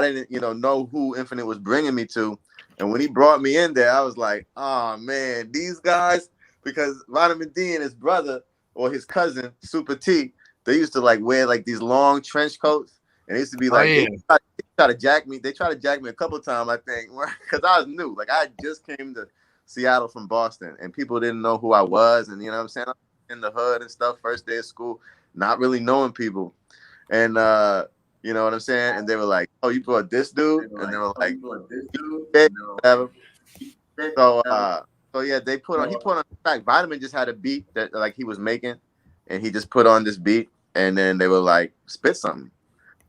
[SPEAKER 4] didn't, know who Infinite was bringing me to. And when he brought me in there, I was like, oh man, these guys, because Vitamin D and his brother or his cousin, Super T, they used to like wear like these long trench coats. And it used to be like, they try to jack me. They tried to jack me a couple of times, I think, because I was new. Like I just came to Seattle from Boston and people didn't know who I was. And you know what I'm saying? I'm in the hood and stuff, first day of school, not really knowing people. And, you know what I'm saying? And they were like, oh, you brought this dude? And they were like, whatever. So yeah, he put on the track. Vitamin just had a beat that like he was making and he just put on this beat and then they were like, spit something.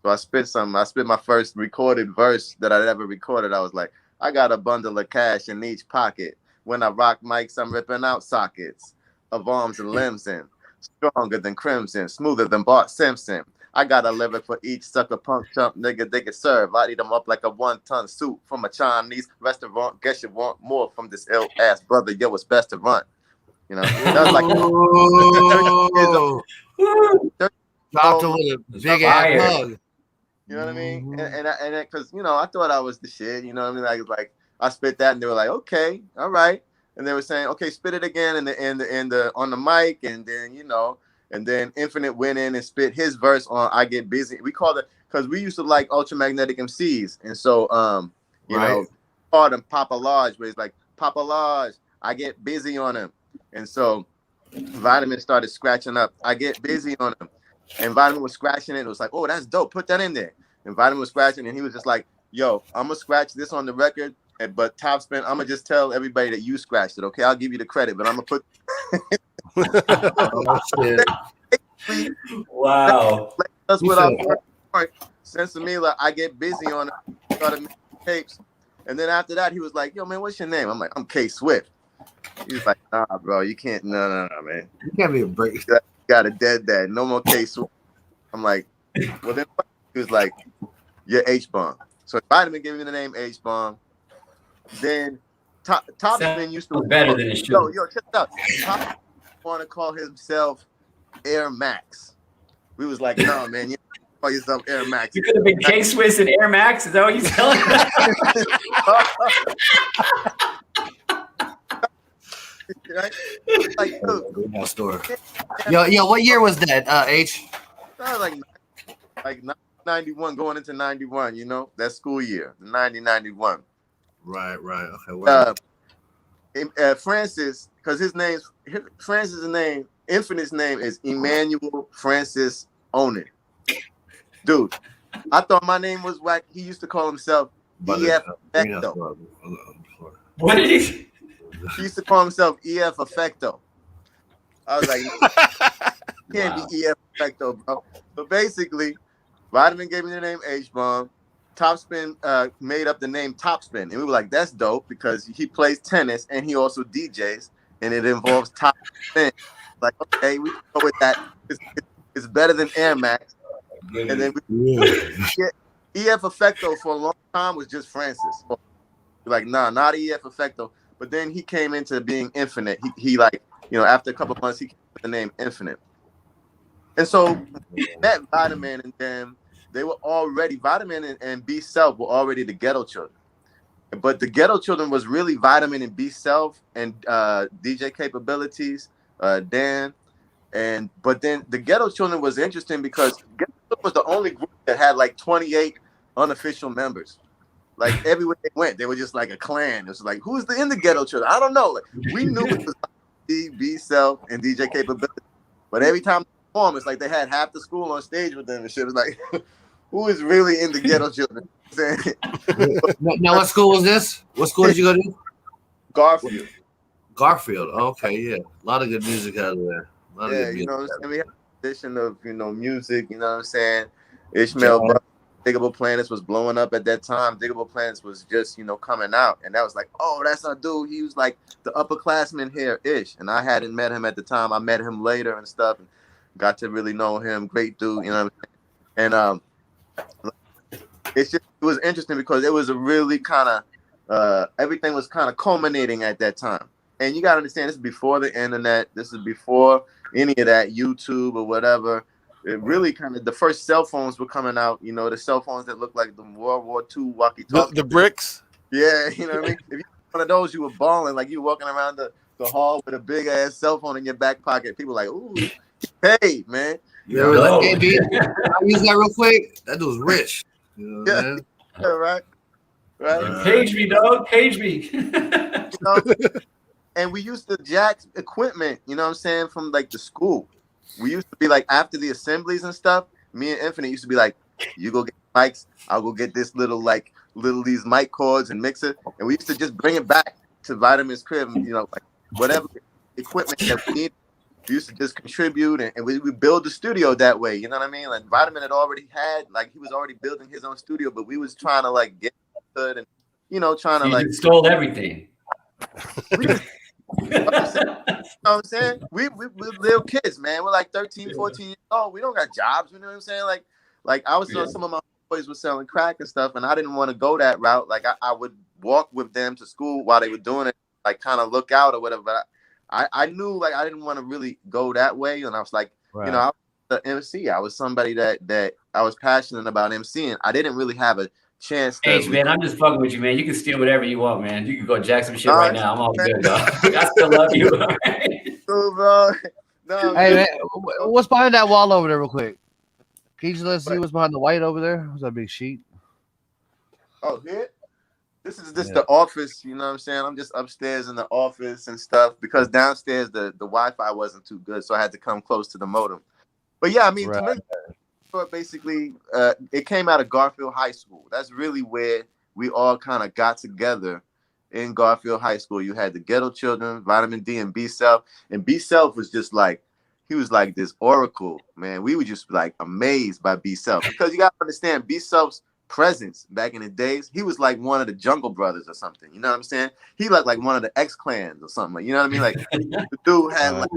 [SPEAKER 4] So I spit something. I spit my first recorded verse that I'd ever recorded. I was like, I got a bundle of cash in each pocket. When I rock mics, I'm ripping out sockets of arms and limbs in. Stronger than Crimson, smoother than Bart Simpson. I got a liver for each sucker punk chump nigga they can serve. I eat them up like a 1-ton soup from a Chinese restaurant. Guess you want more from this ill ass brother. Yo, it's best to run. You know, that was like
[SPEAKER 2] dropped him with a big ass hug.
[SPEAKER 4] You know what I mean? And because I thought I was the shit. You know what I mean? Like I spit that and they were like, okay, all right. And they were saying, okay, spit it again in the on the mic, and then and then Infinite went in and spit his verse on I Get Busy. We called it because we used to like Ultramagnetic MCs. And so you know, called him Papa Large, where it's like, Papa Large, I get busy on him. And so Vitamin started scratching up, I get busy on him. And Vitamin was scratching it. It was like, oh, that's dope. Put that in there. And Vitamin was scratching, and he was just like, yo, I'm gonna scratch this on the record. But Topspin, I'm gonna just tell everybody that you scratched it, okay? I'll give you the credit, but I'm gonna put.
[SPEAKER 2] Oh, shit.
[SPEAKER 1] Wow.
[SPEAKER 4] That's what I'm doing. Sensimila, I get busy on it. Started making tapes, and then after that, he was like, "Yo, man, what's your name?" I'm like, "I'm K Swift." He was like, "Nah, bro, you can't. No, man.
[SPEAKER 2] You can't be a break.
[SPEAKER 4] You got a dead dad. No more K Swift." I'm like, "Well, then." He was like, "You're H-Bomb." So Vitamin gave me the name H-Bomb. Then Topspin used to
[SPEAKER 1] better than it should.
[SPEAKER 4] Yo, check it out. Topspin want to call himself Air Max. We was like, no, man, you call yourself Air Max.
[SPEAKER 1] You could have been K Swiss and Air Max. Is that what you're telling me?
[SPEAKER 4] Right? Like, dude,
[SPEAKER 2] store. Yo, what year was that? H?
[SPEAKER 4] That was like 91 going into 91. You know, that school year, 90-91.
[SPEAKER 2] Right. Okay.
[SPEAKER 4] Francis, because Francis' name, Infinite's name is Emmanuel Francis Onan. Dude, I thought my name was whack. He used to call himself EF Effecto.
[SPEAKER 1] What did he?
[SPEAKER 4] He used to call himself EF Effecto. I was like, can't be EF Effecto, bro. So basically, Vitamin gave me the name H-Bomb. Topspin made up the name Topspin, and we were like, that's dope because he plays tennis and he also DJs, and it involves Topspin. Like, okay, we go with that. It's better than Air Max. And then EF Effecto for a long time was just Francis. We're like, nah, not EF Effecto. But then he came into being Infinite. He like, after a couple of months, he came with the name Infinite. And so that Vitamin and them, they were already, Vitamin and B Self were already the Ghetto Children. But the Ghetto Children was really Vitamin and B Self and DJ Capabilities, Dan. But then the Ghetto Children was interesting because Ghetto Children was the only group that had like 28 unofficial members. Like everywhere they went, they were just like a clan. It was like, who's in the Ghetto Children? I don't know. Like, we knew it was B Self and DJ Capability. But every time performance. Like they had half the school on stage with them and shit. It was like, who is really into Ghetto Children?
[SPEAKER 2] Now, what school was this? What school did you go to?
[SPEAKER 4] Garfield.
[SPEAKER 2] Garfield. Okay, yeah. A lot of good music out of there. A lot of
[SPEAKER 4] Yeah,
[SPEAKER 2] good
[SPEAKER 4] you know what I'm
[SPEAKER 2] music.
[SPEAKER 4] saying? We had a tradition of, you know, music, you know what I'm saying? Ishmael Brothers, Diggable Planets was blowing up at that time. Diggable Planets was just, you know, coming out. And that was like, oh, that's our dude. He was like the upperclassman here, Ish. And I hadn't met him at the time. I met him later and stuff. And got to really know him. Great dude, you know what I'm saying? And it was interesting because it was a really kind of, everything was kind of culminating at that time. And you got to understand, this is before the internet. This is before any of that, YouTube or whatever. It really kind of, the first cell phones were coming out, you know, the cell phones that looked like the World War II walkie-talkie.
[SPEAKER 3] The bricks?
[SPEAKER 4] Yeah, you know what I mean? If you were one of those, you were balling, like you were walking around the hall with a big-ass cell phone in your back pocket. People were like, ooh, hey, man.
[SPEAKER 2] Yeah, like, hey, B, I use that real quick. That dude's rich. You know what I mean?
[SPEAKER 4] Yeah, right.
[SPEAKER 1] Page me, dog. Page me.
[SPEAKER 4] You know? And we used to jack equipment, you know what I'm saying, from like the school. We used to be like, after the assemblies and stuff, me and Infinite used to be like, you go get mics, I'll go get this little these mic cords and mixer. And we used to just bring it back to Vitamin's crib, you know, like whatever equipment that we need. We used to just contribute and we build the studio that way, you know what I mean? Like Vitamin had already like he was already building his own studio, but we was trying to like get good and, you know, trying to like
[SPEAKER 1] stole everything.
[SPEAKER 4] You know what I'm saying? We're little kids, man. We're like 13, 14 years old. We don't got jobs, you know what I'm saying? Like I was some of my boys were selling crack and stuff, and I didn't want to go that route. Like I would walk with them to school while they were doing it, like kind of look out or whatever. But I knew like I didn't want to really go that way. And I was like, you know, I was the MC. I was somebody that I was passionate about MCing. I didn't really have a chance to.
[SPEAKER 1] Hey, man, I'm just fucking with you, man. You can steal whatever you want, man. You can go jack some shit right now. I'm all good, dog. I still love you.
[SPEAKER 4] So, bro. No,
[SPEAKER 2] hey, man, what's behind that wall over there, real quick? Can you just let see what's behind the white over there? What's that big sheet?
[SPEAKER 4] Oh, here? This is the office, you know what I'm saying? I'm just upstairs in the office and stuff because downstairs the Wi-Fi wasn't too good, so I had to come close to the modem. But yeah, I mean, to me, basically, it came out of Garfield High School. That's really where we all kind of got together in Garfield High School. You had the Ghetto Children, Vitamin D, and B-Self. And B-Self was just like, he was like this oracle, man. We were just like amazed by B-Self because you got to understand B-Self's presence back in the days. He was like one of the Jungle Brothers or something. You know what I'm saying? He looked like one of the X-Clans or something. You know what I mean? Like the dude had like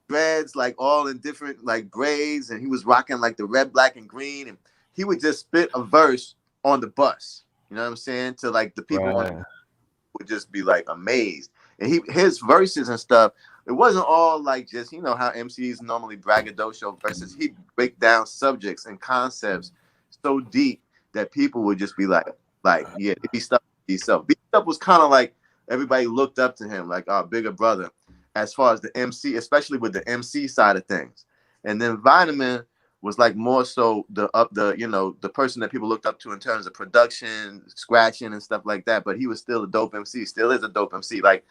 [SPEAKER 4] dreads, like all in different like braids, and he was rocking like the red, black, and green. And he would just spit a verse on the bus. You know what I'm saying? To like the people would just be like amazed. And his verses and stuff, it wasn't all like just, you know, how MCs normally braggadocio verses. He'd break down subjects and concepts so deep that people would just be like, yeah, B-Stuff was kind of like everybody looked up to him, like our bigger brother, as far as the MC, especially with the MC side of things. And then Vitamin was like more so the person that people looked up to in terms of production, scratching and stuff like that. But he was still a dope MC, still is a dope MC. Like,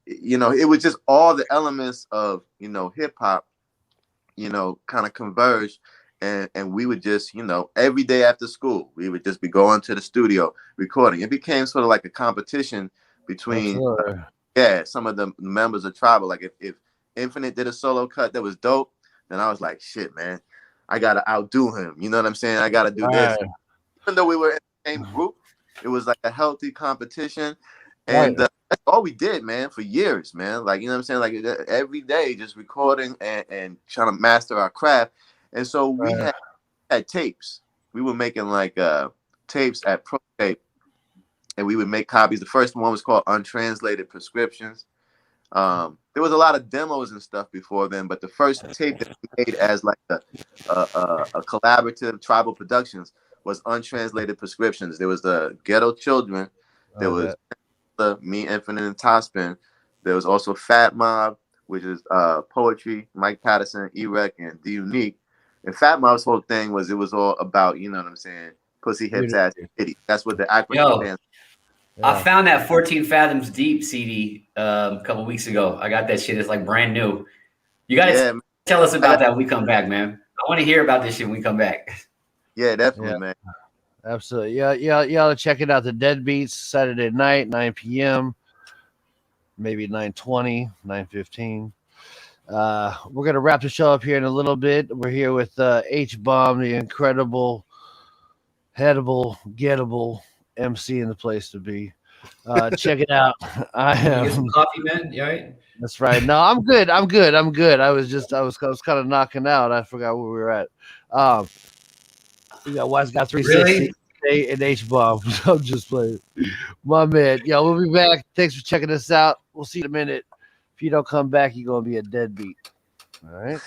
[SPEAKER 4] you know, it was just all the elements of, you know, hip hop, you know, kind of converged. And we would just, you know, every day after school, we would just be going to the studio recording. It became sort of like a competition between, some of the members of Tribal. Like if Infinite did a solo cut that was dope, then I was like, shit, man, I got to outdo him. You know what I'm saying? I got to do this. Even though we were in the same group, it was like a healthy competition. And that's all we did, man, for years, man. Like, you know what I'm saying? Like every day just recording and trying to master our craft. And so we had tapes. We were making like tapes at Pro Tape, and we would make copies. The first one was called Untranslated Prescriptions. There was a lot of demos and stuff before then, but the first tape that we made as like a collaborative Tribal Productions was Untranslated Prescriptions. There was the Ghetto Children. There was me, Infinite, and Tospin. There was also Fat Mob, which is poetry, Mike Patterson, E-Rec, and D Unique. And Fat Mob's whole thing was it was all about, you know what I'm saying, pussy, hips, ass, titty. That's what the acronym stands for.
[SPEAKER 1] I found that 14 Fathoms Deep CD a couple weeks ago. I got that shit. It's like brand new. You got tell us about that when we come back, man. I want to hear about this shit when we come back.
[SPEAKER 4] Yeah, definitely, man.
[SPEAKER 2] Absolutely. Yeah. You ought to check it out. The DedBeatz Saturday night, 9 p.m. Maybe 9:20, 9:15. We're going to wrap the show up here in a little bit. We're here with H-Bomb, the incredible, headable, gettable MC in the place to be. Check it out. I am.
[SPEAKER 1] Get some coffee, man. You all right?
[SPEAKER 2] That's right. No, I'm good. I was kind of knocking out. I forgot where we were at. We got Wise got 360 and H-Bomb. I'm just playing. My man. Yo, we'll be back. Thanks for checking us out. We'll see you in a minute. If you don't come back, you're going to be a deadbeat. All right?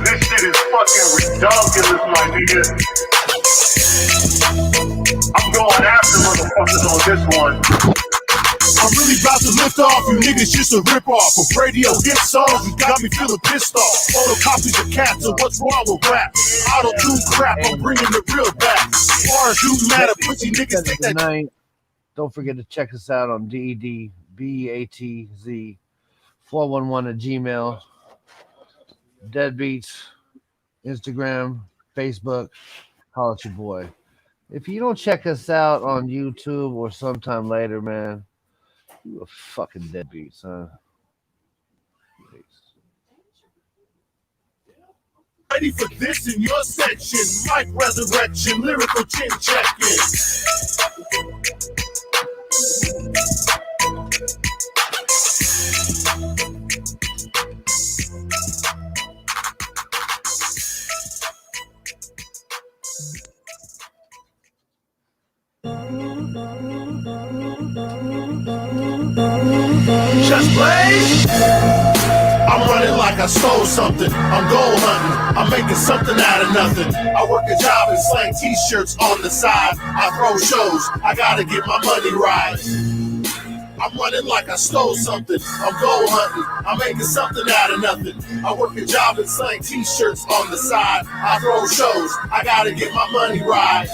[SPEAKER 11] This shit is fucking ridiculous, my nigga. I'm going after motherfuckers on this one.
[SPEAKER 6] I'm really about to lift off you niggas, just a rip off of radio hit songs. You got me feeling pissed off. Photocopies of cats, so what's wrong with rap? Auto-tune crap, I'm bringing the real back. Bars do matter, pussy niggas take that.
[SPEAKER 2] Tonight, don't forget to check us out on DedBeatz 411 at Gmail. DedBeatz, Instagram, Facebook. Holla at your boy. If you don't check us out on YouTube or sometime later, man, you a fucking deadbeat, son.
[SPEAKER 6] Ready for this in your section. Mic resurrection, lyrical chin checking. Just blaze. I'm running like I stole something. I'm gold hunting. I'm making something out of nothing. I work a job and slang t-shirts on the side. I throw shows. I gotta get my money right. I'm running like I stole something. I'm gold hunting. I'm making something out of nothing. I work a job and slang t-shirts on the side. I throw shows. I gotta get my money right.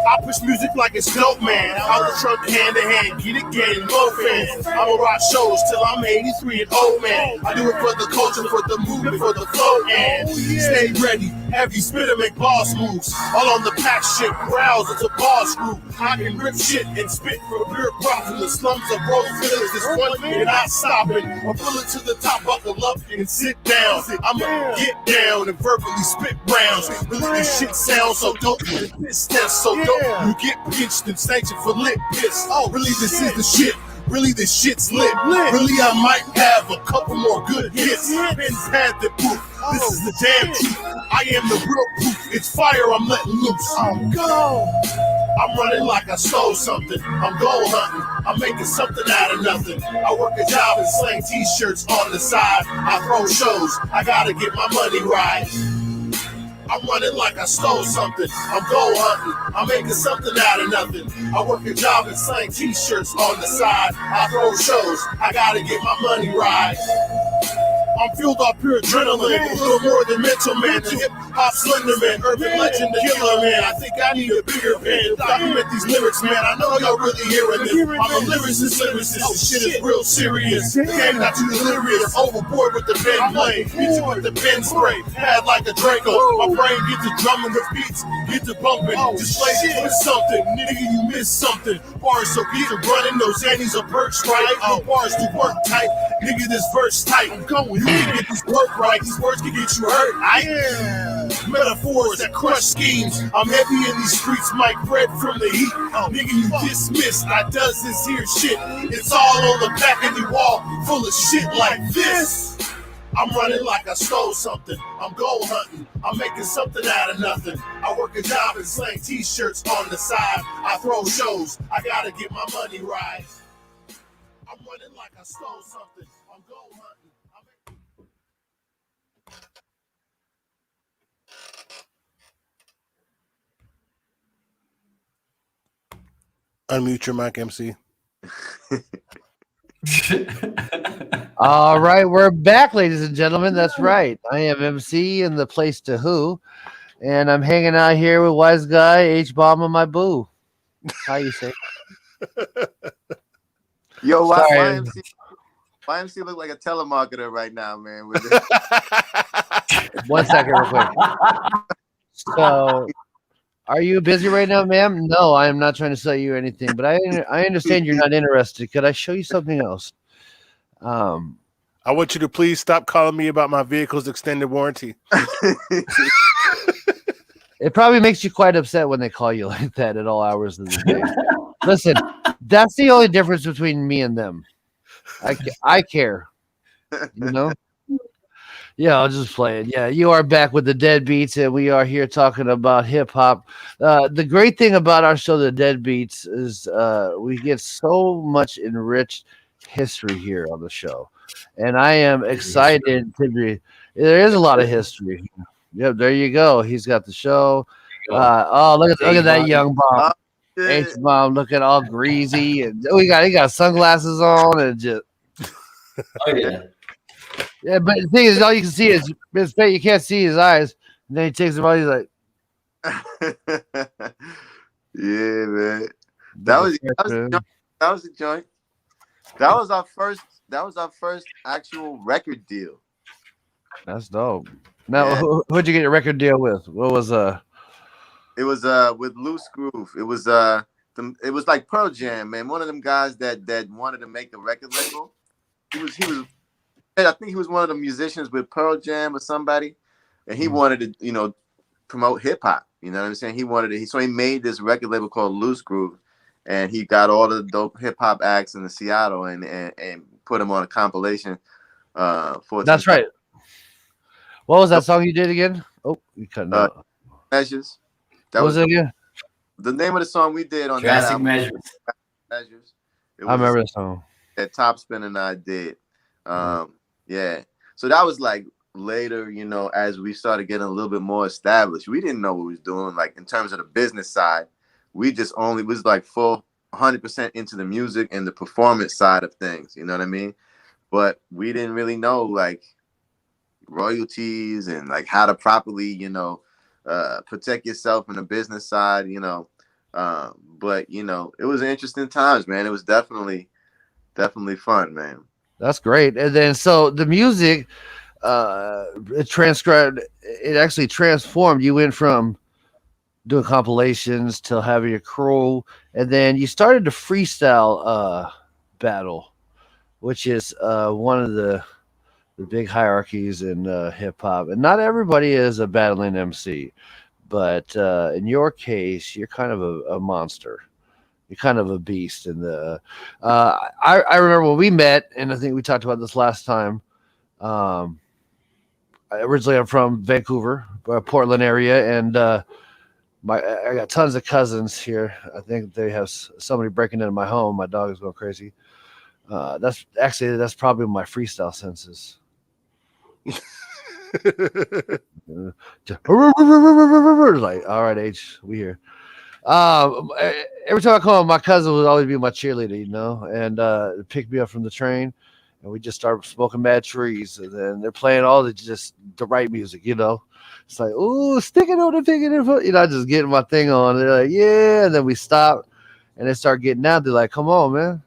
[SPEAKER 6] I push music like it's dope, man. Out the trunk, hand to hand, get it getting low fans. I'ma rock shows till I'm 83 and old, man. I do it for the culture, for the movement, for the flow, and stay ready. Heavy spitter, make boss moves. All on the pack shit, growls, it's a boss group. I can rip shit and spit for pure crop from the slums of Rose Village. This one and not stopping. I'm pulling to the top, buckle up and sit down. I'ma get down and verbally spit rounds. Really, this shit sounds so dope. This test so dope. You get pinched and sanctioned for lit piss. Oh, really, this is the shit. Really, this shit's lit. Really, I might have a couple more good hits. Ben's had the proof. This is the damn truth. I am the real proof. It's fire I'm letting loose. I'm gone. I'm running like I stole something. I'm gold hunting. I'm making something out of nothing. I work a job and slang t-shirts on the side. I throw shows. I gotta get my money right. I'm running like I stole something. I'm gold hunting. I'm making something out of nothing. I work a job and slang t-shirts on the side. I throw shows. I gotta get my money right. I'm fueled off pure adrenaline, a little more than mental man, the hip-hop slender man, urban legend, the killer man. I think I need a bigger pen, document these lyrics, man. I know y'all really hearing this. I'm a lyricist. This shit is real serious. Game not too delirious, overboard with the pen play. Hit you with the pen spray, had like a Draco. My brain get to drumming with beats, get to bumping. Display with something, nigga, you missed something. Bars so get to running, those annies are perched right. Bars to work tight, nigga, this verse tight. I'm going. You can get this work right, these words can get you hurt. I am metaphors that crush schemes. I'm heavy in these streets, Mike Fred from the heat. Nigga, you dismissed. I does this here shit. It's all on the back of the wall, full of shit like this. I'm running like I stole something. I'm gold hunting. I'm making something out of nothing. I work a job and slang t-shirts on the side. I throw shows. I gotta get my money right. I'm running like I stole something. I'm gold hunting.
[SPEAKER 3] Unmute your mic, MC.
[SPEAKER 2] All right, we're back, ladies and gentlemen. That's right. I am MC in the place to who. and I'm hanging out here with Wise Guy, H Bomb, and my boo. How you say?
[SPEAKER 4] Yo,
[SPEAKER 2] Sorry.
[SPEAKER 4] YMC look like a telemarketer right now, man. With
[SPEAKER 2] 1 second, real quick. So, are you busy right now, ma'am? No, I am not trying to sell you anything, but I understand you're not interested. Could I show you something else?
[SPEAKER 3] I want you to please stop calling me about my vehicle's extended warranty.
[SPEAKER 2] It probably makes you quite upset when they call you like that at all hours of the day. Listen, that's the only difference between me and them. I care, you know. Yeah, I'll just play it. Yeah, you are back with the DedBeatz, and we are here talking about hip hop. The great thing about our show, the DedBeatz, is we get so much enriched history here on the show, and I am excited to be. There is a lot of history. Yep, there you go. He's got the show. Oh, look at that young bomb. H bomb looking all greasy, and he got sunglasses on, and just
[SPEAKER 1] Oh yeah.
[SPEAKER 2] yeah. But the thing is, all you can see is his face. You can't see his eyes. And then he takes them out. He's like,
[SPEAKER 4] yeah, man. That was a joint. That was our first actual record deal.
[SPEAKER 2] That's dope. Now, who'd you get your record deal with? What was
[SPEAKER 4] It was with Loose Groove. It was like Pearl Jam, man. One of them guys that wanted to make a record label. He was I think he was one of the musicians with Pearl Jam or somebody, and he wanted to promote hip hop. You know what I'm saying? He wanted to. So he made this record label called Loose Groove, and he got all the dope hip hop acts in Seattle and put them on a compilation.
[SPEAKER 2] That's right. What was that song you did again? Oh, you cut out.
[SPEAKER 4] Measures.
[SPEAKER 2] What was it again?
[SPEAKER 4] The name of the song we did on
[SPEAKER 1] Drastic
[SPEAKER 4] that album,
[SPEAKER 1] Measures.
[SPEAKER 4] It
[SPEAKER 2] I remember the song.
[SPEAKER 4] That Topspin and I did. Yeah. So that was like later, as we started getting a little bit more established. We didn't know what we was doing, like in terms of the business side. We just only was like full 100% into the music and the performance side of things. You know what I mean? But we didn't really know like royalties and like how to properly, protect yourself in the business side, but it was interesting times, man. It was definitely fun, man.
[SPEAKER 2] That's great. And then so the music it actually transformed. You went from doing compilations to having your crew, and then you started the freestyle battle, which is one of the big hierarchies in hip hop. And not everybody is a battling MC, but in your case, you're kind of a monster. You're kind of a beast. And I remember when we met, and I think we talked about this last time. Originally, I'm from Vancouver, Portland area, and I got tons of cousins here. I think they have somebody breaking into my home. My dog is going crazy. That's probably my freestyle senses. Like, all right, H, we here. Every time I come home, my cousin would always be my cheerleader, and pick me up from the train, and we just start smoking mad trees, and then they're playing all the right music, It's like, ooh, sticking on the picking it, I just getting my thing on. They're like, yeah, and then we stop, and they start getting out. They're like, come on, man.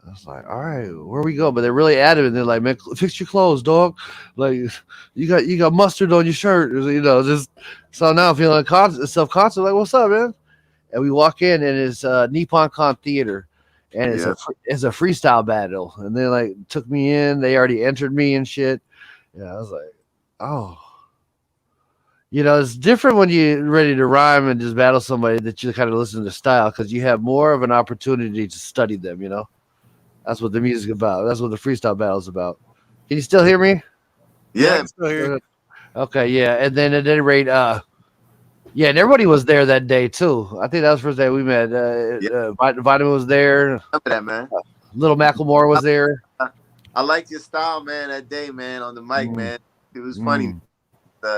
[SPEAKER 2] I was like, all right, where we go? But they're really adamant. They're like, man, fix your clothes, dog. Like, you got mustard on your shirt, just so now I'm feeling self-conscious. Like, what's up, man? And we walk in, and it's Nippon Con Theater, and it's a freestyle battle. And they like took me in. They already entered me and shit. Yeah, I was like, oh. It's different when you're ready to rhyme and just battle somebody that you kind of listen to style, because you have more of an opportunity to study them, That's what the music's about. That's what the freestyle battle is about. Can you still hear me?
[SPEAKER 4] Yeah, I'm still here.
[SPEAKER 2] Okay, yeah. And then at any rate, and everybody was there that day too. I think that was the first day we met. Vitamin was there.
[SPEAKER 4] Remember that, man.
[SPEAKER 2] Little Macklemore was there.
[SPEAKER 4] I liked your style, man, that day, man, on the mic, man. It was funny.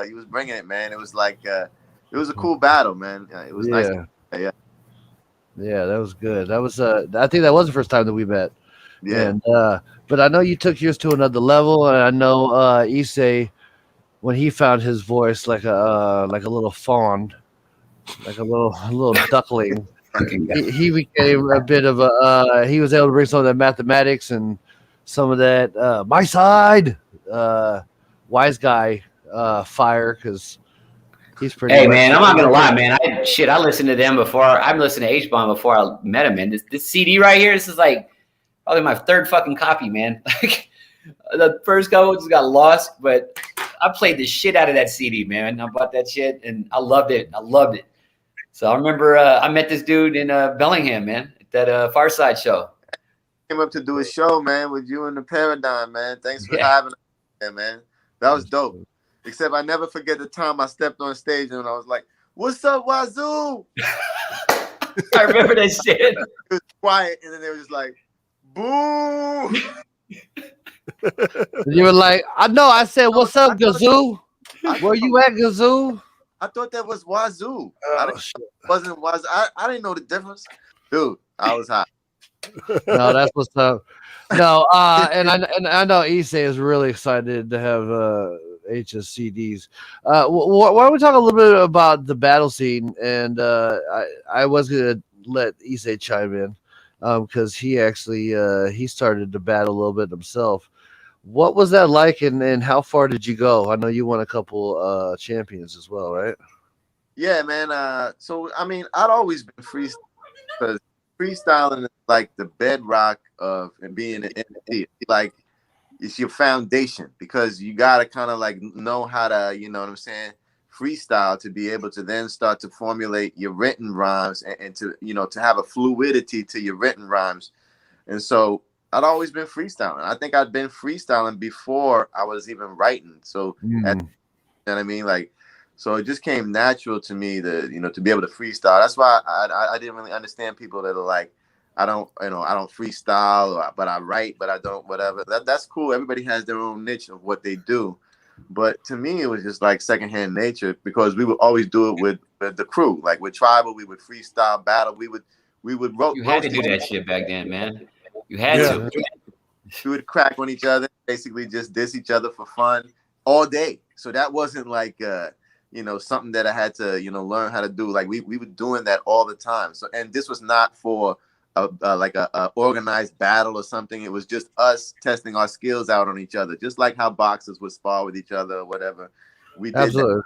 [SPEAKER 4] He was bringing it, man. It was like, it was a cool battle, man. It was nice. Yeah.
[SPEAKER 2] Yeah, that was good. That was, I think that was the first time that we met.
[SPEAKER 4] Yeah.
[SPEAKER 2] And, but I know you took yours to another level, and I know Issei when he found his voice like a little fawn, like a little duckling. He became a bit of a. He was able to bring some of that mathematics and some of that my side wise guy fire because he's pretty.
[SPEAKER 1] Hey man, I'm not gonna lie, man. I listened to them before. I've listened to H-Bomb before I met him, man. This CD right here, this is like probably my third fucking copy, man. Like the first couple just got lost, but I played the shit out of that CD, man. I bought that shit and I loved it. So I remember I met this dude in Bellingham, man, at that Far Side show.
[SPEAKER 4] Came up to do a show, man, with you in the Paradigm, man. Thanks for having us, there, man. That was dope. Except I never forget the time I stepped on stage and I was like, "What's up, Wazoo?"
[SPEAKER 1] I remember that shit.
[SPEAKER 4] It was quiet, and then they were just like, "Boo!"
[SPEAKER 2] You were like, "I know." I said, "What's up, Gazoo? Where you at, Gazoo?"
[SPEAKER 4] I thought that was Wazoo. Wasn't Wazoo. I didn't know the difference, dude. I was hot.
[SPEAKER 2] No, that's what's up. No, and I know Issei is really excited to have HSCDs. Why don't we talk a little bit about the battle scene? And I was gonna let Issei chime in because he actually he started to battle a little bit himself. What was that like, and how far did you go? I know you won a couple champions as well, right?
[SPEAKER 4] Yeah, man. So I mean, I'd always been freestyling because freestyling is like the bedrock of and being an MC. Like it's your foundation because you gotta kind of like know how to, you know what I'm saying, freestyle to be able to then start to formulate your written rhymes and to, you know, to have a fluidity to your written rhymes. And so I'd always been freestyling. I think I'd been freestyling before I was even writing. So you know what I mean? Like, so it just came natural to me to, you know, to be able to freestyle. That's why I didn't really understand people that are like, I don't freestyle, but I write, but I don't, whatever. That's cool. Everybody has their own niche of what they do. But to me, it was just like secondhand nature because we would always do it with the crew. Like with Tribal, we would freestyle battle. We would
[SPEAKER 1] You had to do that shit back then, man. You had to.
[SPEAKER 4] We would crack on each other, basically just diss each other for fun all day. So that wasn't like you know, something that I had to, you know, learn how to do. Like we were doing that all the time. So, and this was not for like a organized battle or something. It was just us testing our skills out on each other, just like how boxers would spar with each other or whatever. We did that.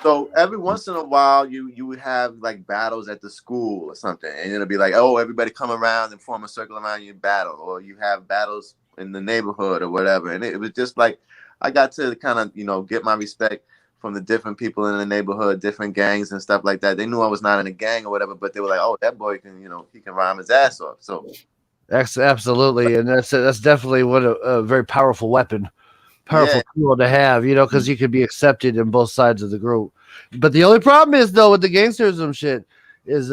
[SPEAKER 4] So every once in a while, you would have like battles at the school or something, and it'll be like, oh, everybody come around and form a circle around you battle, or you have battles in the neighborhood or whatever. And it was just like I got to kind of, you know, get my respect from the different people in the neighborhood, different gangs and stuff like that. They knew I was not in a gang or whatever, but they were like, oh, that boy can, you know, he can rhyme his ass off. So
[SPEAKER 2] absolutely, and that's definitely a very powerful weapon. Powerful tool to have, you know, because you could be accepted in both sides of the group. But the only problem is though with the gangsterism shit is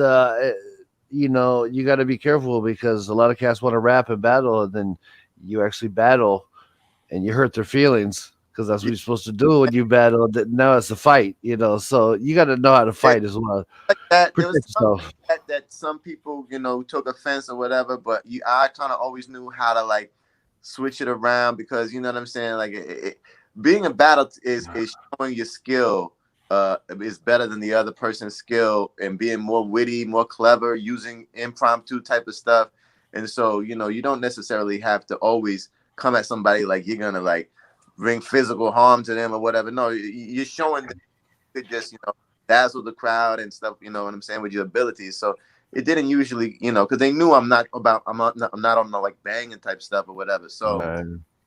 [SPEAKER 2] you know, you got to be careful because a lot of cats want to rap and battle, and then you actually battle and you hurt their feelings because that's what you're supposed to do when you battle. Now it's a fight, you know, so you got to know how to fight as well.
[SPEAKER 4] Like that, there was something that some people, you know, took offense or whatever, but I kind of always knew how to like switch it around because, you know what I'm saying, like being a battle is showing your skill is better than the other person's skill and being more witty, more clever, using impromptu type of stuff. And so, you know, you don't necessarily have to always come at somebody like you're gonna like bring physical harm to them or whatever. No, you're showing them to just, you know, dazzle the crowd and stuff, you know what I'm saying, with your abilities. So it didn't usually, you know, because they knew I'm not on the like banging type stuff or whatever. So,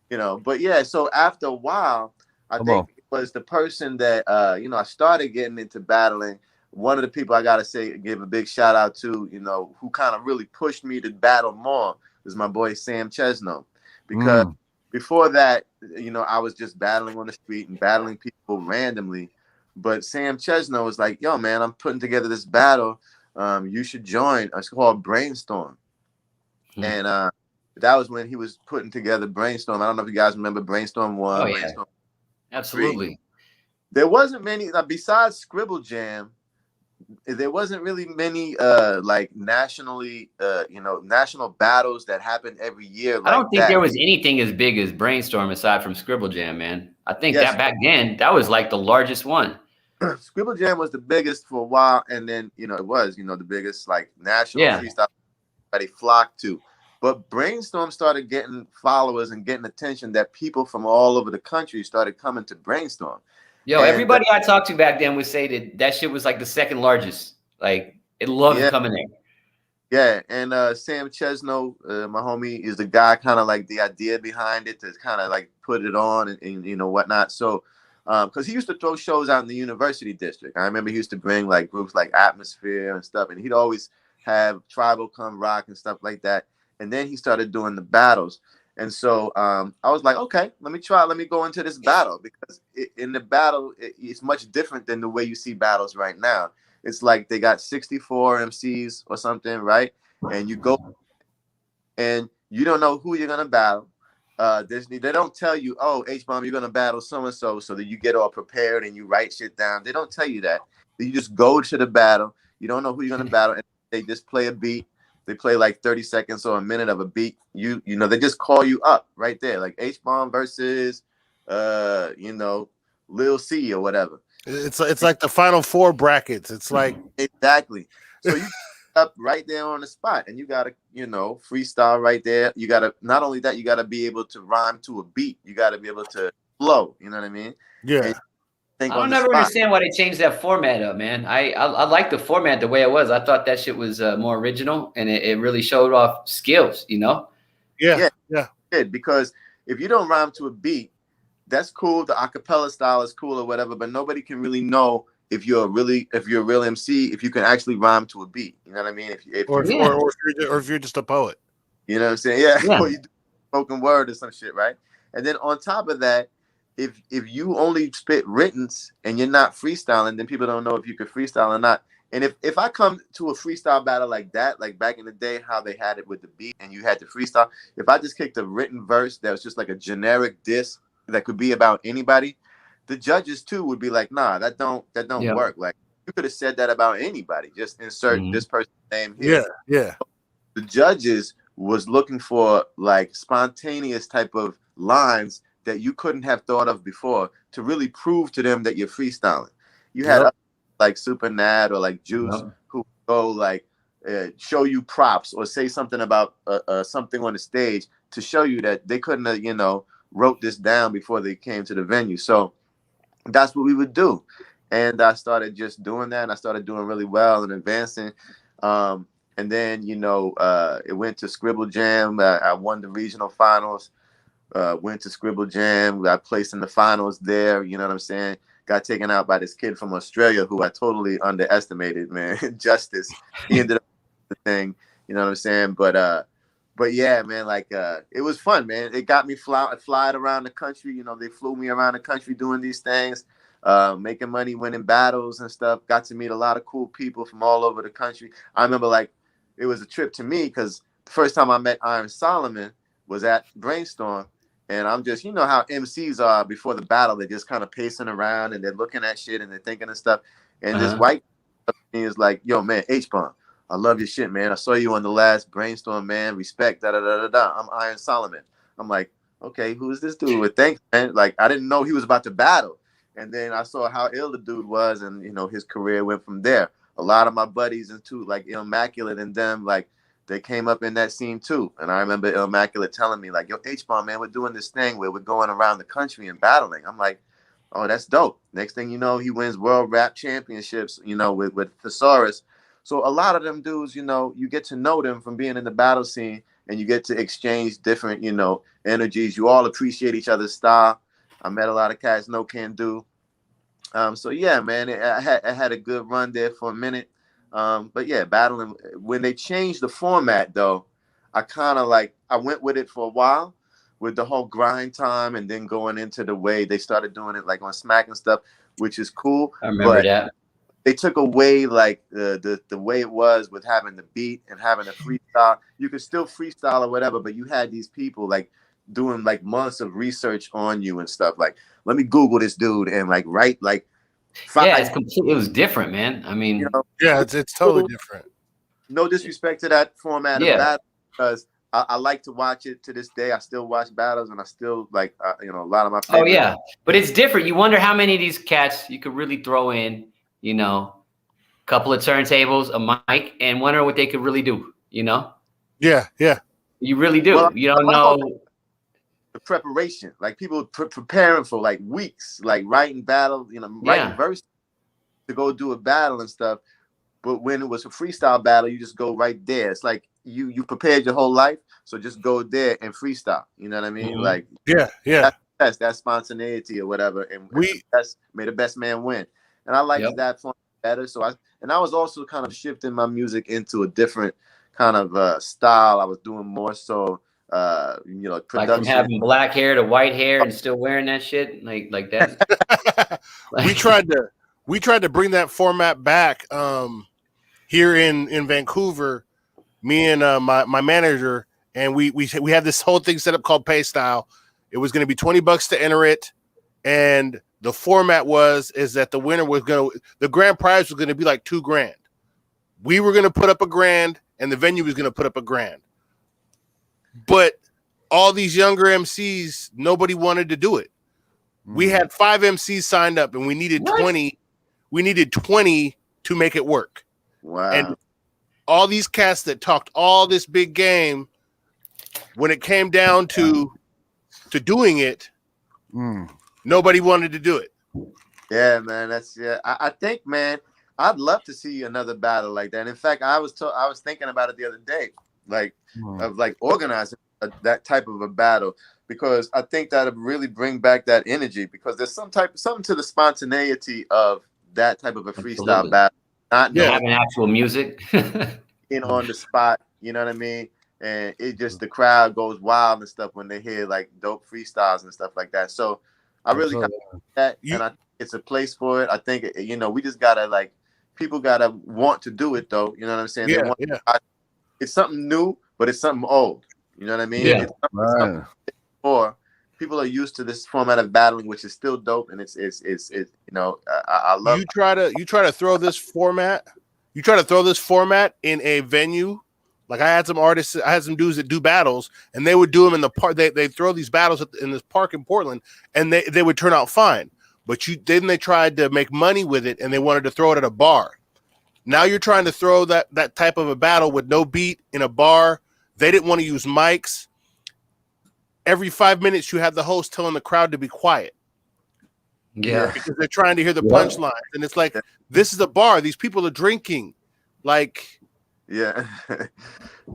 [SPEAKER 4] you know, but yeah, so after a while, I think it was the person that, you know, I started getting into battling. One of the people I got to say, give a big shout out to, you know, who kind of really pushed me to battle more was my boy Sam Chesno. Because before that, you know, I was just battling on the street and battling people randomly. But Sam Chesno was like, yo, man, I'm putting together this battle. You should join. It's called Brainstorm. And that was when he was putting together Brainstorm. I don't know if you guys remember Brainstorm 1.
[SPEAKER 1] Oh, yeah.
[SPEAKER 4] Brainstorm
[SPEAKER 1] Absolutely.
[SPEAKER 4] 3. There wasn't many, besides Scribble Jam, there wasn't really many like nationally, you know, national battles that happened every year. Like
[SPEAKER 1] I don't think there was anything as big as Brainstorm aside from Scribble Jam, man. I think that back then, that was like the largest one.
[SPEAKER 4] Scribble Jam was the biggest for a while, and then it was the biggest like national freestyle that they flocked to. But Brainstorm started getting followers and getting attention that people from all over the country started coming to Brainstorm.
[SPEAKER 1] Yo, and everybody I talked to back then would say that shit was like the second largest. Like it loved coming there.
[SPEAKER 4] Yeah, and Sam Chesno, my homie, is the guy kind of like the idea behind it to kind of like put it on and whatnot. So, because he used to throw shows out in the University District. I remember he used to bring like groups like Atmosphere and stuff, and he'd always have Tribal come rock and stuff like that. And then he started doing the battles. And so I was like, okay, let me go into this battle, because in the battle, it's much different than the way you see battles right now. It's like they got 64 MCs or something, right? And you go and you don't know who you're going to battle. They don't tell you, oh, H-Bomb, you're going to battle so-and-so so that you get all prepared and you write shit down. They don't tell you that. You just go to the battle. You don't know who you're going to battle. And they just play a beat. They play like 30 seconds or a minute of a beat. They just call you up right there. Like H-Bomb versus, Lil C or whatever.
[SPEAKER 3] It's like the Final Four brackets. It's like
[SPEAKER 4] exactly. So you up right there on the spot, and you gotta freestyle right there. You gotta not only that, you gotta be able to rhyme to a beat. You gotta be able to flow. You know what I mean?
[SPEAKER 3] Yeah.
[SPEAKER 1] I don't never understand why they changed that format up, man. I like the format the way it was. I thought that shit was more original, and it really showed off skills.
[SPEAKER 3] Yeah.
[SPEAKER 4] Because if you don't rhyme to a beat, that's cool. The acapella style is cool or whatever, but nobody can really know if you're a real MC, if you can actually rhyme to a beat. You know what I mean?
[SPEAKER 3] Or if you're just a poet.
[SPEAKER 4] You know what I'm saying? Yeah. Or you do spoken word or some shit, right? And then on top of that, if you only spit writtens and you're not freestyling, then people don't know if you could freestyle or not. And if I come to a freestyle battle like that, like back in the day, how they had it with the beat and you had to freestyle, if I just kicked a written verse that was just like a generic diss that could be about anybody, the judges too would be like, nah, that don't work. Like you could have said that about anybody. Just insert this person's name here.
[SPEAKER 3] Yeah.
[SPEAKER 4] The judges was looking for like spontaneous type of lines that you couldn't have thought of before to really prove to them that you're freestyling. You had like Super Nad or like Juice who go like show you props or say something about something on the stage to show you that they couldn't have, wrote this down before they came to the venue. So that's what we would do. And I started just doing that, and I started doing really well and advancing. And then, it went to Scribble Jam. I won the regional finals, went to Scribble Jam. I placed in the finals there. You know what I'm saying? Got taken out by this kid from Australia who I totally underestimated, man. Justice. He ended up the thing. You know what I'm saying? But yeah, man, like it was fun, man. It got me flying around the country. They flew me around the country doing these things, making money, winning battles and stuff. Got to meet a lot of cool people from all over the country. I remember like it was a trip to me because the first time I met Iron Solomon was at Brainstorm. And I'm just, how MCs are before the battle. They're just kind of pacing around and they're looking at shit and they're thinking of stuff. And this white is like, yo, man, H-Bomb, I love your shit, man. I saw you on the last Brainstorm, man. Respect, da-da-da-da-da. I'm Iron Solomon. I'm like, okay, who is this dude? Well, thanks, man. Like, I didn't know he was about to battle. And then I saw how ill the dude was, and, his career went from there. A lot of my buddies, and too, like Immaculate and them, like, they came up in that scene, too. And I remember Immaculate telling me, like, yo, H-Bomb, man, we're doing this thing where we're going around the country and battling. I'm like, oh, that's dope. Next thing you know, he wins World Rap Championships, with Thesaurus. So a lot of them dudes, you get to know them from being in the battle scene, and you get to exchange different, energies. You all appreciate each other's style. I met a lot of cats no can do. So yeah, man, I had a good run there for a minute. But yeah, battling. When they changed the format, though, I kind of I went with it for a while, with the whole grind time, and then going into the way they started doing it, like on Smack and stuff, which is cool.
[SPEAKER 1] I remember that.
[SPEAKER 4] They took away like the way it was with having the beat and having a freestyle. You could still freestyle or whatever, but you had these people like doing like months of research on you and stuff. Like, let me Google this dude and like write like 5.
[SPEAKER 1] Yeah, it was different, man. I mean,
[SPEAKER 3] it's totally different.
[SPEAKER 4] No disrespect to that format of battle, because I like to watch it to this day. I still watch battles, and I still like a lot of my
[SPEAKER 1] Oh
[SPEAKER 4] favorite.
[SPEAKER 1] yeah, but it's different. You wonder how many of these cats you could really throw in, a couple of turntables, a mic, and wonder what they could really do.
[SPEAKER 3] Yeah.
[SPEAKER 1] You really do.
[SPEAKER 4] Well,
[SPEAKER 1] You don't know.
[SPEAKER 4] The preparation, like people preparing for like weeks, like writing battle, writing verses to go do a battle and stuff. But when it was a freestyle battle, you just go right there. It's like you prepared your whole life, so just go there and freestyle. You know what I mean?
[SPEAKER 1] Mhm.
[SPEAKER 4] Like that's spontaneity or whatever. And that's made the best man win. And I liked that form better. So I was also kind of shifting my music into a different kind of style. I was doing more so production.
[SPEAKER 1] Like from having black hair to white hair and still wearing that shit like that.
[SPEAKER 3] We tried to bring that format back here in Vancouver. Me and my manager, and we had this whole thing set up called Pay Style. It was going to be $20 to enter it, and the format is that the winner the grand prize was going to be like $2,000. We were going to put up $1,000, and the venue was going to put up $1,000. But all these younger MCs, nobody wanted to do it. We had 5 MCs signed up, and we needed 20. We needed 20 to make it work.
[SPEAKER 4] Wow.
[SPEAKER 3] And all these cats that talked all this big game, when it came down to doing it, nobody wanted to do it.
[SPEAKER 4] Yeah, man. I think, man, I'd love to see another battle like that. In fact, I was thinking about it the other day, of organizing that type of a battle, because I think that'll really bring back that energy, because there's something to the spontaneity of that type of a freestyle battle. Not
[SPEAKER 1] having actual music
[SPEAKER 4] on the spot, you know what I mean? And it just, the crowd goes wild and stuff when they hear like dope freestyles and stuff like that. So I really kind of that, and I think it's a place for it. I think we just gotta people gotta want to do it though. You know what I'm saying? It's something new, but it's something old. You know what I mean?
[SPEAKER 2] Yeah.
[SPEAKER 4] It's something or people are used to this format of battling, which is still dope, and it's I love.
[SPEAKER 3] You try to throw this format. You try to throw this format in a venue. Like I had some artists, I had some dudes that do battles, and they would do them in the park. They throw these battles in this park in Portland, and they would turn out fine. But then they tried to make money with it, and they wanted to throw it at a bar. Now you're trying to throw that type of a battle with no beat in a bar. They didn't want to use mics. Every 5 minutes, you have the host telling the crowd to be quiet.
[SPEAKER 1] Yeah,
[SPEAKER 3] because they're trying to hear the punchlines, and it's like, this is a bar. These people are drinking.
[SPEAKER 4] Yeah,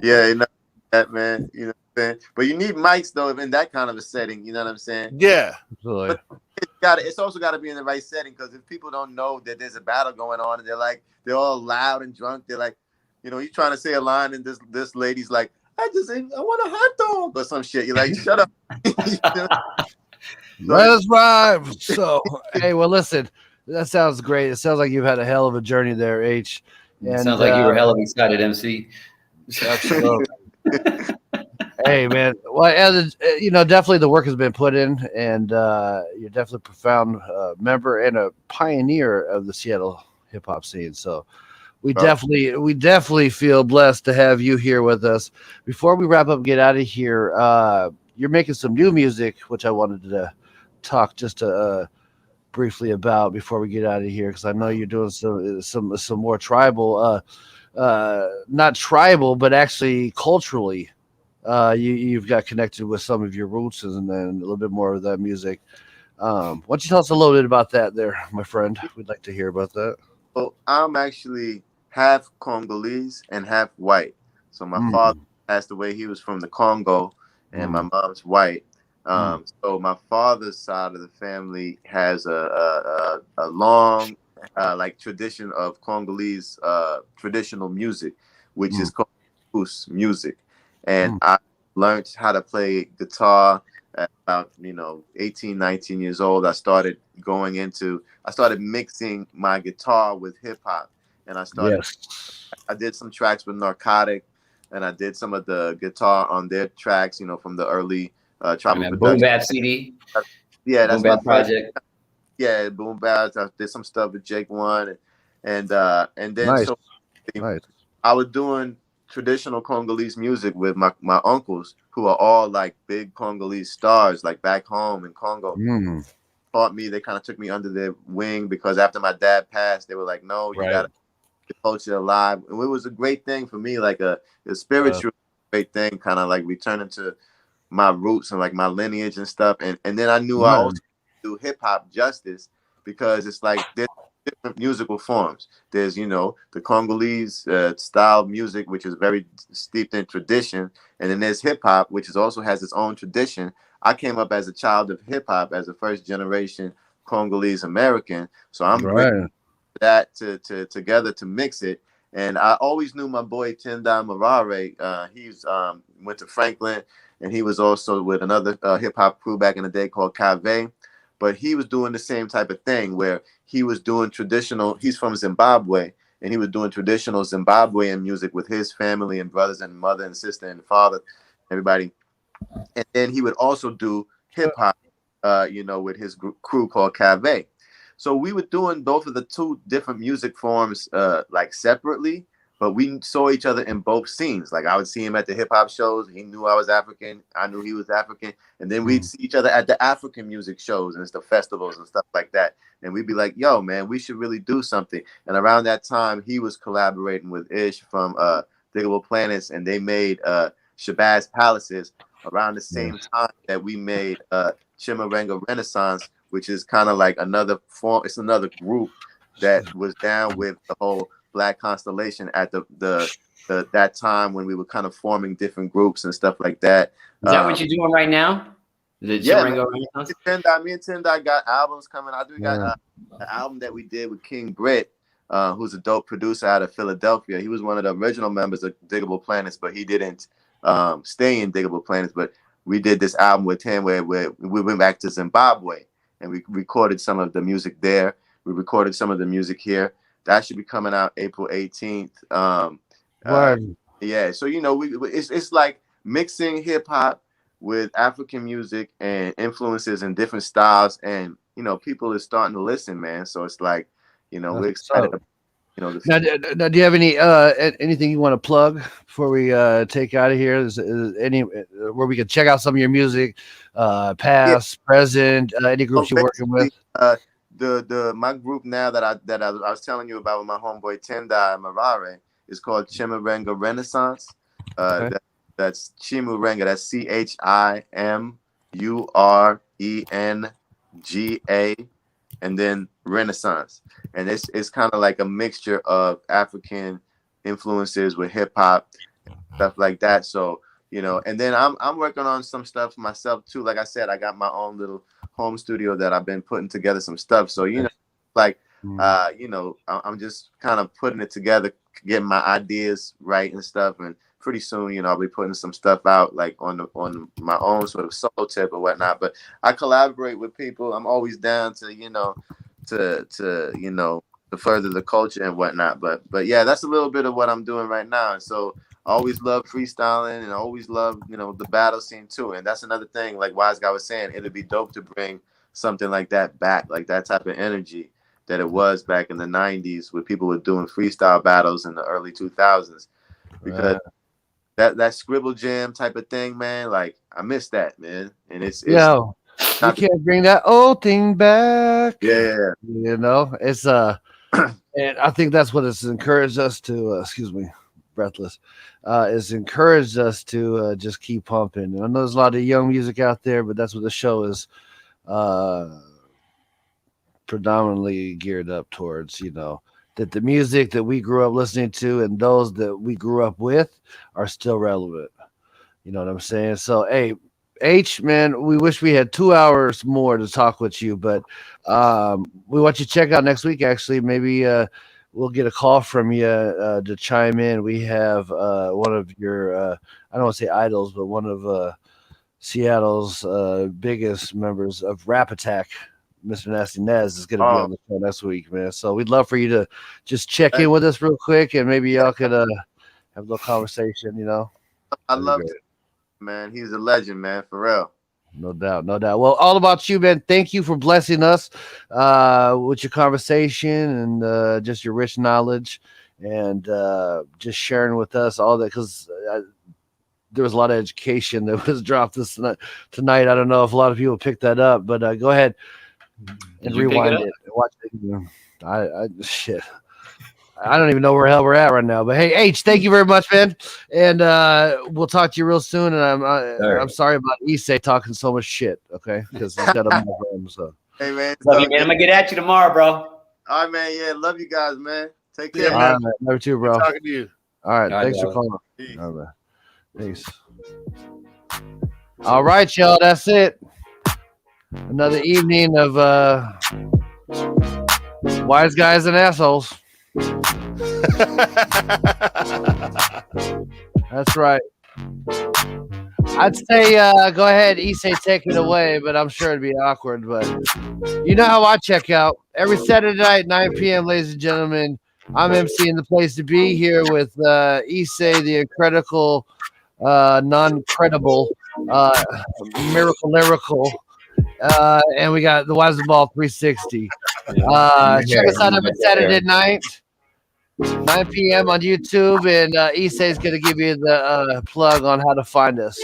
[SPEAKER 4] that, man. You know what I'm saying? But you need mics though in that kind of a setting. You know what I'm saying?
[SPEAKER 3] Yeah,
[SPEAKER 2] absolutely.
[SPEAKER 4] But it's also got to be in the right setting, because if people don't know that there's a battle going on, and they're all loud and drunk, they're like, you're trying to say a line, and this lady's like, I want a hot dog or some shit. You're like, shut up.
[SPEAKER 2] Let us rhyme. So, hey, well, listen, that sounds great. It sounds like you've had a hell of a journey there, H.
[SPEAKER 1] And, sounds like you were hell of excited, MC.
[SPEAKER 2] Absolutely. Hey, man. Well, definitely the work has been put in, and you're definitely a profound member and a pioneer of the Seattle hip hop scene. So, we definitely feel blessed to have you here with us. Before we wrap up and get out of here, you're making some new music, which I wanted to talk just briefly about before we get out of here, because I know you're doing some more tribal, not tribal, but actually culturally. You've got connected with some of your roots and then a little bit more of that music. Why don't you tell us a little bit about that there, my friend? We'd like to hear about that.
[SPEAKER 4] Well, I'm actually half Congolese and half white. So my father passed away. He was from the Congo, and my mom's white. So my father's side of the family has a long tradition of Congolese traditional music, which is called Kus music. And I learned how to play guitar at about 18, 19 years old. I started mixing my guitar with hip hop, and I did some tracks with Narcotic, and I did some of the guitar on their tracks, from the early tribal
[SPEAKER 1] Boom Bap CD.
[SPEAKER 4] Yeah, that's
[SPEAKER 1] Boom
[SPEAKER 4] my
[SPEAKER 1] Bap project.
[SPEAKER 4] Yeah, Boom Bap. I did some stuff with Jake One, and then
[SPEAKER 2] nice.
[SPEAKER 4] I was doing traditional Congolese music with my uncles, who are all like big Congolese stars, like back home in Congo. Taught me, they kind of took me under their wing, because after my dad passed, they were like, no, you gotta keep the culture alive. And it was a great thing for me, like a spiritual great thing, kind of like returning to my roots and like my lineage and stuff. And then I knew I also do hip hop justice, because it's like there's different musical forms. There's, the Congolese style music, which is very steeped in tradition, and then there's hip hop, which is also has its own tradition. I came up as a child of hip hop, as a first generation Congolese American, so I'm bringing that together to mix it. And I always knew my boy Tendai Marare. He's went to Franklin, and he was also with another hip hop crew back in the day called Cave. But he was doing the same type of thing, where he was doing traditional. He's from Zimbabwe, and he was doing traditional Zimbabwean music with his family and brothers and mother and sister and father, everybody. And then he would also do hip hop, with his crew called Cave. So we were doing both of the two different music forms like separately, but we saw each other in both scenes. Like I would see him at the hip hop shows. He knew I was African. I knew he was African. And then we'd see each other at the African music shows and the festivals and stuff like that. And we'd be like, yo, man, we should really do something. And around that time, he was collaborating with Ish from Diggable Planets, and they made Shabazz Palaces around the same time that we made Chimurenga Renaissance, which is kind of like another form. It's another group that was down with the whole Black Constellation at that time when we were kind of forming different groups and stuff like that.
[SPEAKER 1] Is that what you're doing right now?
[SPEAKER 4] Yeah, me and Tendai got albums coming. I got an album that we did with King Britt, who's a dope producer out of Philadelphia. He was one of the original members of Diggable Planets, but he didn't stay in Diggable Planets. But we did this album with him where we went back to Zimbabwe, and we recorded some of the music there. We recorded some of the music here. That should be coming out April 18th. Yeah, so it's like mixing hip hop with African music and influences in different styles, and people are starting to listen, man. So it's like, we're excited. Now,
[SPEAKER 2] do you have anything you want to plug before we take out of here? Is any where we can check out some of your music, past, present, any groups you're working with?
[SPEAKER 4] My group now that I was telling you about with my homeboy Tendai Marare is called Chimurenga Renaissance. That's Chimurenga. That's CHIMURENGA, and then Renaissance. And it's kind of like a mixture of African influences with hip hop, stuff like that. So and then I'm working on some stuff myself too. Like I said, I got my own little home studio that I've been putting together some stuff. So I'm just kind of putting it together, getting my ideas right and stuff. And pretty soon, I'll be putting some stuff out like on my own sort of solo tip or whatnot. But I collaborate with people. I'm always down to to further the culture and whatnot. But yeah, that's a little bit of what I'm doing right now. And so I always love freestyling, and I always love the battle scene too. And that's another thing, like Wise Guy was saying, it'd be dope to bring something like that back, like that type of energy that it was back in the 90s where people were doing freestyle battles in the early 2000s, because that scribble jam type of thing, man, like I miss that, man. And it's
[SPEAKER 2] you can't bring that old thing back.
[SPEAKER 4] Yeah.
[SPEAKER 2] It's and I think that's what it's encouraged us to excuse me, breathless. It's encouraged us to just keep pumping. I know there's a lot of young music out there, but that's what the show is predominantly geared up towards, that the music that we grew up listening to and those that we grew up with are still relevant. You know what I'm saying? So, hey, H, man, we wish we had 2 hours more to talk with you, but we want you to check out next week. Actually, maybe we'll get a call from you to chime in. We have one of your, I don't want to say idols, but one of Seattle's biggest members of Rap Attack, Mr. Nasty Nez, is going to be on the show next week, man. So we'd love for you to just check in with us real quick, and maybe y'all could have a little conversation,
[SPEAKER 4] I love it, man. He's a legend, man, for real.
[SPEAKER 2] No doubt. Well, all about you, man. Thank you for blessing us with your conversation and just your rich knowledge. and just sharing with us all that, because there was a lot of education that was dropped tonight. I don't know if a lot of people picked that up, but go ahead and rewind it and watch it. Shit. I don't even know where the hell we're at right now. But hey, H, thank you very much, man. And we'll talk to you real soon. And I'm sorry about Issei talking so much shit, okay? Because he's got a program, so.
[SPEAKER 4] Hey, man.
[SPEAKER 1] Love you, man. I'm going to get at you tomorrow, bro.
[SPEAKER 4] All right, man. Yeah, love you guys, man. Take care,
[SPEAKER 2] All
[SPEAKER 4] man.
[SPEAKER 2] right, man. Love you too, bro.
[SPEAKER 3] Good talking to you.
[SPEAKER 2] All right.
[SPEAKER 1] All right,
[SPEAKER 2] Thanks for
[SPEAKER 1] bro.
[SPEAKER 2] calling.
[SPEAKER 4] Peace.
[SPEAKER 2] All right, man. Peace. All right, y'all. That's it. Another evening of wise guys and assholes. That's right. I'd say go ahead, Issei, take it away, but I'm sure it'd be awkward. But you know how I check out. Every Saturday night, 9 p.m., ladies and gentlemen, I'm emceeing the place to be here with Issei, the incredible, non-credible, miracle lyrical. And we got the Wise of Ball 360. Check us out every Saturday night, 9 p.m. on YouTube, and Issei is going to give you the plug on how to find us.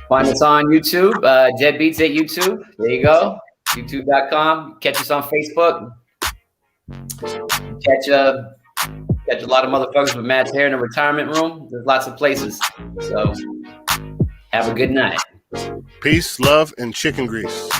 [SPEAKER 1] Find us on YouTube, DedBeatz at YouTube. There you go. YouTube.com. Catch us on Facebook. Catch a lot of motherfuckers with Matt's hair in the retirement room. There's lots of places. So have a good night.
[SPEAKER 3] Peace, love, and chicken grease.